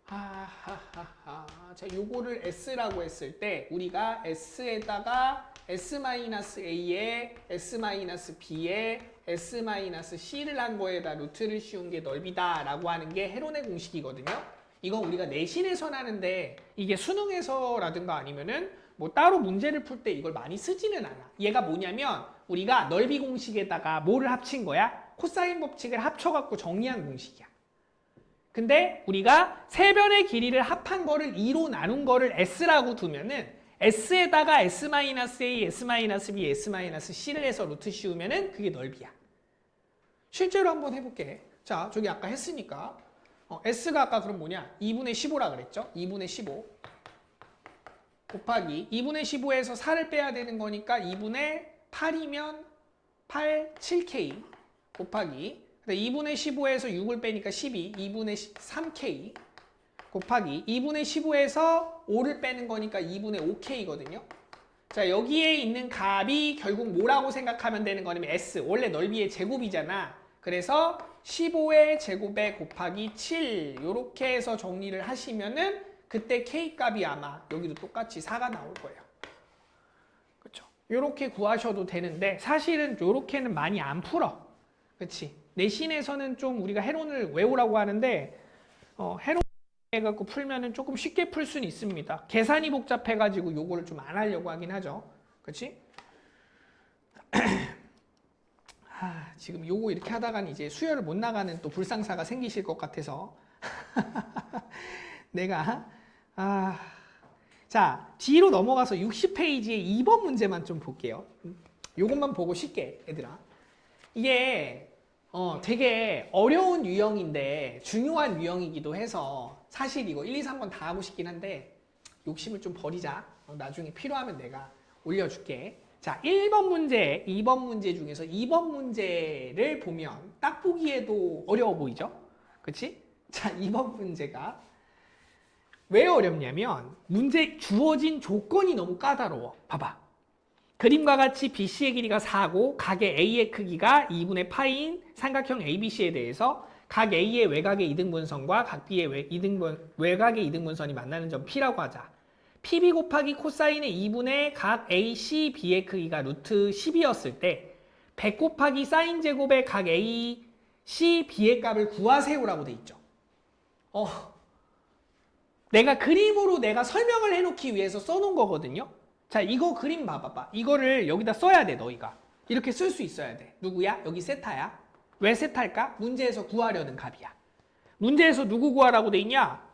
Speaker 1: 하하하하. 자, 요거를 S라고 했을 때 우리가 S에다가 S-A에 S-B에 S-C를 한 거에다 루트를 씌운 게 넓이다라고 하는 게 헤론의 공식이거든요. 이건 우리가 내신에서 나는데 이게 수능에서라든가 아니면은 뭐 따로 문제를 풀 때 이걸 많이 쓰지는 않아. 얘가 뭐냐면 우리가 넓이 공식에다가 뭐를 합친 거야? 코사인 법칙을 합쳐갖고 정리한 공식이야. 근데 우리가 세 변의 길이를 합한 거를 2로 나눈 거를 S라고 두면은 S에다가 S-A, S-B, S-C를 해서 루트 씌우면은 그게 넓이야. 실제로 한번 해볼게. 자, 저기 아까 했으니까 S가 아까 그럼 뭐냐? 2분의 15라 그랬죠? 2분의 15 곱하기 2분의 15에서 4를 빼야 되는 거니까 2분의 8이면 8, 7K 곱하기 2분의 15에서 6을 빼니까 12, 2분의 3K 곱하기 2분의 15에서 5를 빼는 거니까 2분의 5K거든요. 자, 여기에 있는 값이 결국 뭐라고 생각하면 되는 거냐면 S, 원래 넓이의 제곱이잖아. 그래서 15의 제곱에 곱하기 7 이렇게 해서 정리를 하시면은 그때 K값이 아마 여기도 똑같이 4가 나올 거예요. 그렇죠? 이렇게 구하셔도 되는데 사실은 이렇게는 많이 안 풀어. 그렇지? 내신에서는 좀 우리가 해론을 외우라고 하는데 해론 해갖고 풀면은 조금 쉽게 풀 수는 있습니다. 계산이 복잡해가지고 요거를 좀 안 하려고 하긴 하죠. 그렇지? 지금 요거 이렇게 하다가는 이제 수혈을 못 나가는 또 불상사가 생기실 것 같아서 내가 자, 뒤로 넘어가서 60페이지의 2번 문제만 좀 볼게요. 요것만 보고 쉽게 얘들아. 이게 되게 어려운 유형인데 중요한 유형이기도 해서 사실 이거 1, 2, 3번 다 하고 싶긴 한데 욕심을 좀 버리자. 나중에 필요하면 내가 올려줄게. 자, 1번 문제, 2번 문제 중에서 2번 문제를 보면 딱 보기에도 어려워 보이죠? 그치? 자, 2번 문제가 왜 어렵냐면 문제 주어진 조건이 너무 까다로워. 봐봐. 그림과 같이 BC의 길이가 4고 각의 A의 크기가 2분의 파이인 삼각형 ABC에 대해서 각 A의 외곽의 이등분선과 각 B의 외곽의 이등분선이 만나는 점 P라고 하자. PB 곱하기 코사인의 2분의 각 AC, B의 크기가 루트 10이었을 때 100 곱하기 사인 제곱의 각 A, C, B의 값을 구하세요라고 돼 있죠. 내가 그림으로 내가 설명을 해놓기 위해서 써놓은 거거든요. 자, 이거 그림 봐봐봐. 이거를 여기다 써야 돼, 너희가. 이렇게 쓸 수 있어야 돼. 누구야? 여기 세타야. 왜 세타일까? 문제에서 구하려는 값이야. 문제에서 누구 구하라고 돼 있냐?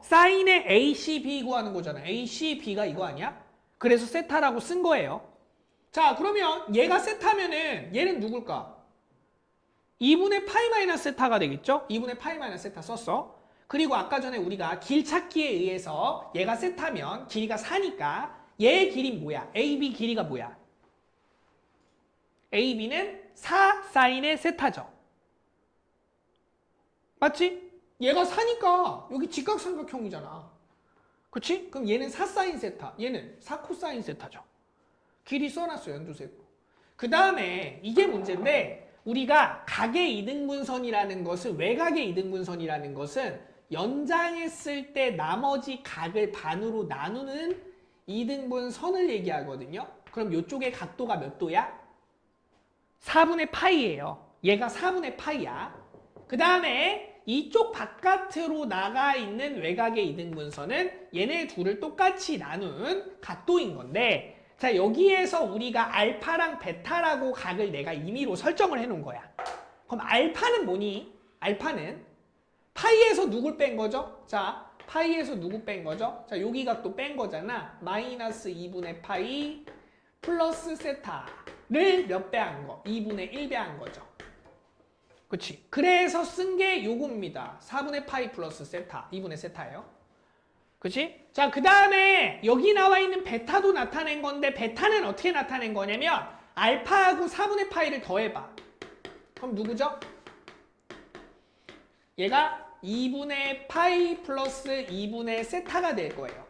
Speaker 1: 사인의 ACB 구하는 거잖아. ACB가 이거 아니야? 그래서 세타라고 쓴 거예요. 자, 그러면 얘가 세타면은 얘는 누굴까? 2분의 파이 마이너스 세타가 되겠죠? 2분의 파이 마이너스 세타 썼어. 그리고 아까 전에 우리가 길 찾기에 의해서 얘가 세타면 길이가 4니까 얘의 길이 뭐야? AB 길이가 뭐야? AB는 4 사인의 세타죠. 맞지? 얘가 4니까 여기 직각삼각형이잖아. 그치? 그럼 얘는 4 사인 세타, 얘는 4 코사인 세타죠. 길이 써놨어, 연두색으로. 그 다음에 이게 문제인데 우리가 각의 이등분선이라는 것은 외곽의 이등분선이라는 것은 연장했을 때 나머지 각을 반으로 나누는 이등분선을 얘기하거든요. 그럼 이쪽의 각도가 몇 도야? 4분의 파이예요. 얘가 4분의 파이야. 그 다음에 이쪽 바깥으로 나가 있는 외곽의 이등분선은 얘네 둘을 똑같이 나눈 각도인 건데 자, 여기에서 우리가 알파랑 베타라고 각을 내가 임의로 설정을 해놓은 거야. 그럼 알파는 뭐니? 알파는 파이에서 누굴 뺀 거죠? 자, 파이에서 누구 뺀 거죠? 자, 여기 각도 뺀 거잖아. 마이너스 2분의 파이 플러스 세타를 몇 배 한 거? 2분의 1배 한 거죠. 그치? 그래서 쓴 게 요겁니다. 4분의 파이 플러스 세타. 2분의 세타예요. 그치? 자, 그 다음에 여기 나와 있는 베타도 나타낸 건데 베타는 어떻게 나타낸 거냐면 알파하고 4분의 파이를 더해봐. 그럼 누구죠? 얘가 2분의 파이 플러스 2분의 세타가 될 거예요.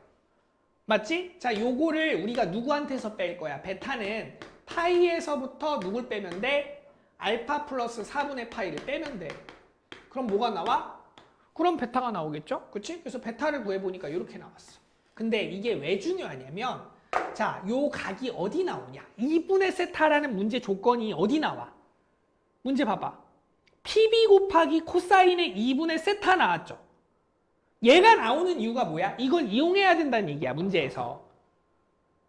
Speaker 1: 맞지? 자, 요거를 우리가 누구한테서 뺄 거야? 베타는 파이에서부터 누굴 빼면 돼? 알파 플러스 4분의 파이를 빼면 돼. 그럼 뭐가 나와? 그럼 베타가 나오겠죠? 그치? 그래서 베타를 구해보니까 이렇게 나왔어. 근데 이게 왜 중요하냐면 자, 요 각이 어디 나오냐? 2분의 세타라는 문제 조건이 어디 나와? 문제 봐봐. PB 곱하기 코사인의 2분의 세타 나왔죠? 얘가 나오는 이유가 뭐야? 이걸 이용해야 된다는 얘기야, 문제에서.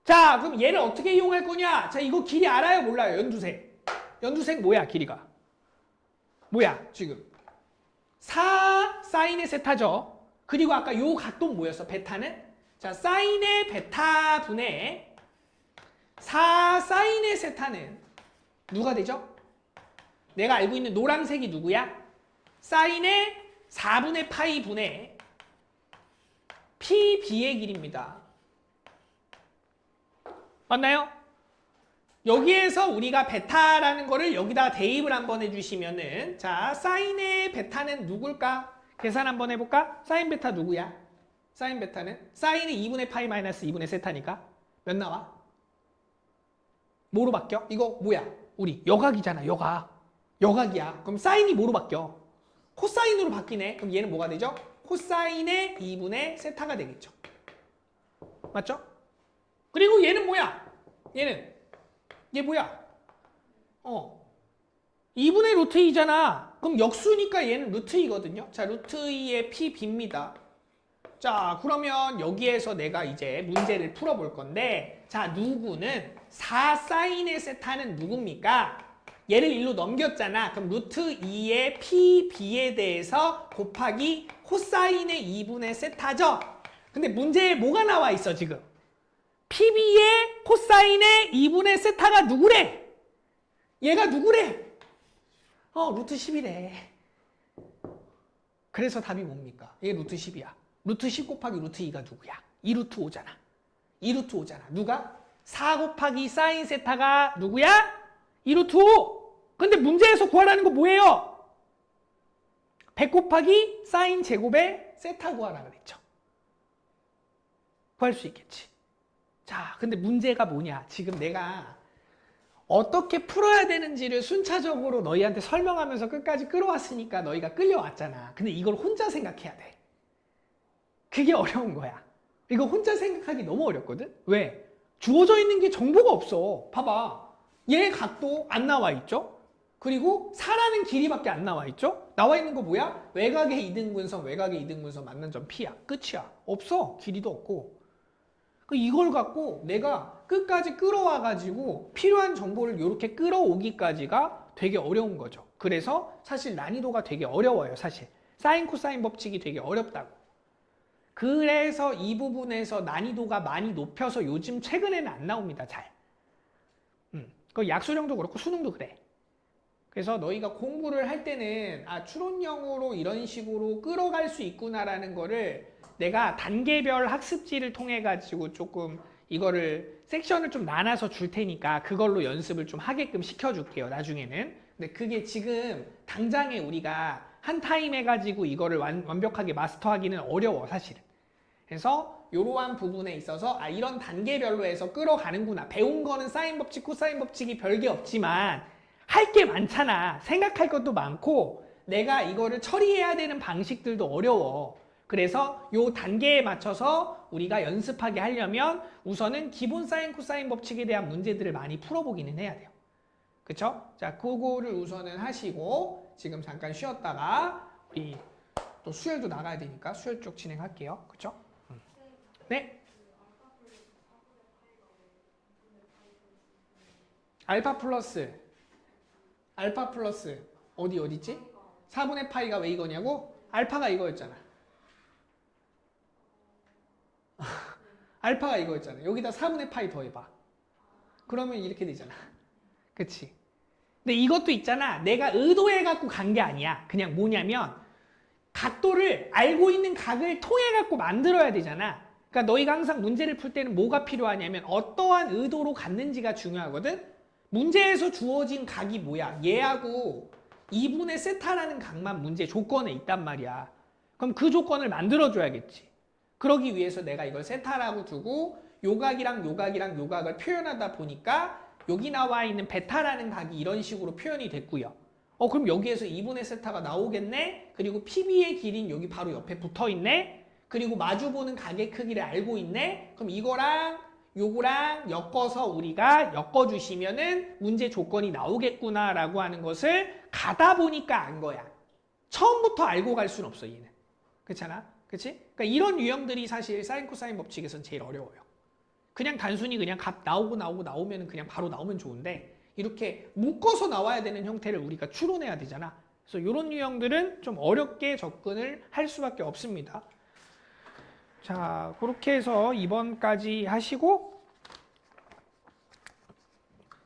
Speaker 1: 자, 그럼 얘를 어떻게 이용할 거냐? 자, 이거 길이 알아요? 몰라요? 연두색. 연두색 뭐야, 길이가? 뭐야, 지금? 4 사인의 세타죠? 그리고 아까 요 각도 뭐였어, 베타는? 자, 사인의 베타 분의 4 사인의 세타는 누가 되죠? 내가 알고 있는 노란색이 누구야? 사인의 4분의 파이 분의 PB의 길입니다. 맞나요? 여기에서 우리가 베타라는 거를 여기다가 대입을 한번 해주시면은 자, 사인의 베타는 누굴까? 계산 한번 해볼까? 사인 베타 누구야? 사인 베타는? 사인의 2분의 파이 마이너스 2분의 세타니까 몇 나와? 뭐로 바뀌어? 이거 뭐야? 우리 여각이잖아, 여각. 여각이야. 그럼 사인이 뭐로 바뀌어? 코사인으로 바뀌네. 그럼 얘는 뭐가 되죠? 코사인의 2분의 세타가 되겠죠. 맞죠? 그리고 얘는 뭐야? 얘 뭐야? 2분의 루트 2잖아. 그럼 역수니까 얘는 루트 2거든요. 자, 루트 2의 PB입니다. 자, 그러면 여기에서 내가 이제 문제를 풀어볼 건데 자, 누구는 4 사인의 세타는 누굽니까? 얘를 1로 넘겼잖아. 그럼 루트 2의 PB에 대해서 곱하기 코사인의 2분의 세타죠? 근데 문제에 뭐가 나와 있어 지금? PB의 코사인의 2분의 세타가 누구래? 얘가 누구래? 루트 10이래. 그래서 답이 뭡니까? 얘 루트 10이야. 루트 10 곱하기 루트 2가 누구야? 2루트 5잖아. 2루트 5잖아. 누가? 4 곱하기 사인 세타가 누구야? 2루트 5. 근데 문제에서 구하라는 거 뭐예요? 100 곱하기 사인 제곱의 세타 구하라 그랬죠. 구할 수 있겠지. 자, 근데 문제가 뭐냐? 지금 내가 어떻게 풀어야 되는지를 순차적으로 너희한테 설명하면서 끝까지 끌어왔으니까 너희가 끌려왔잖아. 근데 이걸 혼자 생각해야 돼. 그게 어려운 거야. 이거 혼자 생각하기 너무 어렵거든? 왜? 주어져 있는 게 정보가 없어. 봐봐. 얘 각도 안 나와 있죠? 그리고 4라는 길이밖에 안 나와 있죠? 나와 있는 거 뭐야? 외곽의 이등분선, 외곽의 이등분선 맞는 점 P야. 끝이야. 없어. 길이도 없고. 이걸 갖고 내가 끝까지 끌어와가지고 필요한 정보를 이렇게 끌어오기까지가 되게 어려운 거죠. 그래서 사실 난이도가 되게 어려워요. 사실. 사인 코사인 법칙이 되게 어렵다고. 그래서 이 부분에서 난이도가 많이 높여서 요즘 최근에는 안 나옵니다. 잘. 그 약수령도 그렇고 수능도 그래. 그래서 너희가 공부를 할 때는 추론형으로 이런 식으로 끌어갈 수 있구나라는 거를 내가 단계별 학습지를 통해 가지고 조금 이거를 섹션을 좀 나눠서 줄 테니까 그걸로 연습을 좀 하게끔 시켜줄게요. 나중에는. 근데 그게 지금 당장에 우리가 한 타임 해가지고 이거를 완벽하게 마스터하기는 어려워 사실은. 그래서 이러한 부분에 있어서 이런 단계별로 해서 끌어가는구나. 배운 거는 사인 법칙, 코사인 법칙이 별게 없지만 할 게 많잖아. 생각할 것도 많고 내가 이거를 처리해야 되는 방식들도 어려워. 그래서 요 단계에 맞춰서 우리가 연습하게 하려면 우선은 기본 사인 코사인 법칙에 대한 문제들을 많이 풀어보기는 해야 돼요. 그쵸? 자, 그거를 우선은 하시고 지금 잠깐 쉬었다가 우리 또 수열도 나가야 되니까 수열 쪽 진행할게요. 그쵸? 네? 알파 플러스 어디있지? 4분의 파이가 왜 이거냐고? 알파가 이거였잖아. 알파가 이거였잖아. 여기다 4분의 파이 더해봐. 그러면 이렇게 되잖아. 그치? 근데 이것도 있잖아. 내가 의도해갖고 간 게 아니야. 그냥 뭐냐면 각도를 알고 있는 각을 통해갖고 만들어야 되잖아. 그러니까 너희가 항상 문제를 풀 때는 뭐가 필요하냐면 어떠한 의도로 갔는지가 중요하거든. 문제에서 주어진 각이 뭐야? 얘하고 2분의 세타라는 각만 문제 조건에 있단 말이야. 그럼 그 조건을 만들어줘야겠지. 그러기 위해서 내가 이걸 세타라고 두고 요각이랑 요각이랑 요각을 표현하다 보니까 여기 나와 있는 베타라는 각이 이런 식으로 표현이 됐고요. 그럼 여기에서 2분의 세타가 나오겠네? 그리고 PB의 길이는 여기 바로 옆에 붙어 있네? 그리고 마주보는 각의 크기를 알고 있네? 그럼 이거랑 요거랑 엮어서 우리가 엮어주시면은 문제 조건이 나오겠구나라고 하는 것을 가다 보니까 안 거야. 처음부터 알고 갈 수는 없어, 얘는. 그렇잖아? 그치? 그러니까 이런 유형들이 사실 사인 코사인 법칙에서는 제일 어려워요. 그냥 단순히 그냥 값 나오면 그냥 바로 나오면 좋은데 이렇게 묶어서 나와야 되는 형태를 우리가 추론해야 되잖아. 그래서 이런 유형들은 좀 어렵게 접근을 할 수밖에 없습니다. 자, 그렇게 해서 2번까지 하시고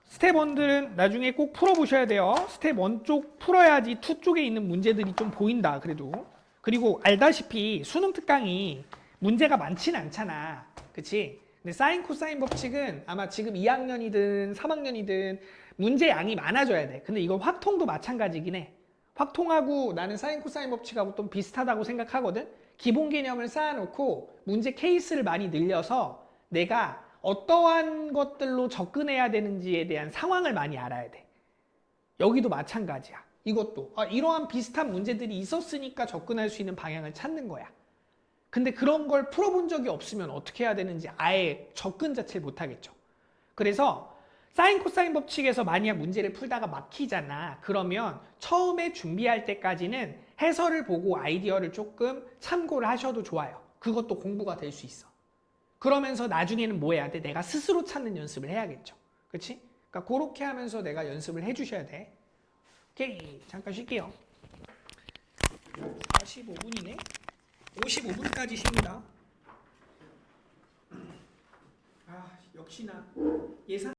Speaker 1: 스텝 1들은 나중에 꼭 풀어보셔야 돼요. 스텝 1 쪽 풀어야지 2 쪽에 있는 문제들이 좀 보인다. 그래도. 그리고 알다시피 수능 특강이 문제가 많지는 않잖아. 그치? 근데 사인 코사인 법칙은 아마 지금 2학년이든 3학년이든 문제 양이 많아져야 돼. 근데 이거 확통도 마찬가지긴 해. 확통하고 나는 사인 코사인 법칙하고 좀 비슷하다고 생각하거든. 기본 개념을 쌓아놓고 문제 케이스를 많이 늘려서 내가 어떠한 것들로 접근해야 되는지에 대한 상황을 많이 알아야 돼. 여기도 마찬가지야. 이것도 이러한 비슷한 문제들이 있었으니까 접근할 수 있는 방향을 찾는 거야. 근데 그런 걸 풀어본 적이 없으면 어떻게 해야 되는지 아예 접근 자체를 못하겠죠. 그래서 사인 코사인 법칙에서 만약 문제를 풀다가 막히잖아. 그러면 처음에 준비할 때까지는 해설을 보고 아이디어를 조금 참고를 하셔도 좋아요. 그것도 공부가 될 수 있어. 그러면서 나중에는 뭐 해야 돼? 내가 스스로 찾는 연습을 해야겠죠. 그렇지? 그러니까 그렇게 하면서 내가 연습을 해주셔야 돼. 오케이. 잠깐 쉴게요. 45분이네. 55분까지 쉽니다. 역시나 예상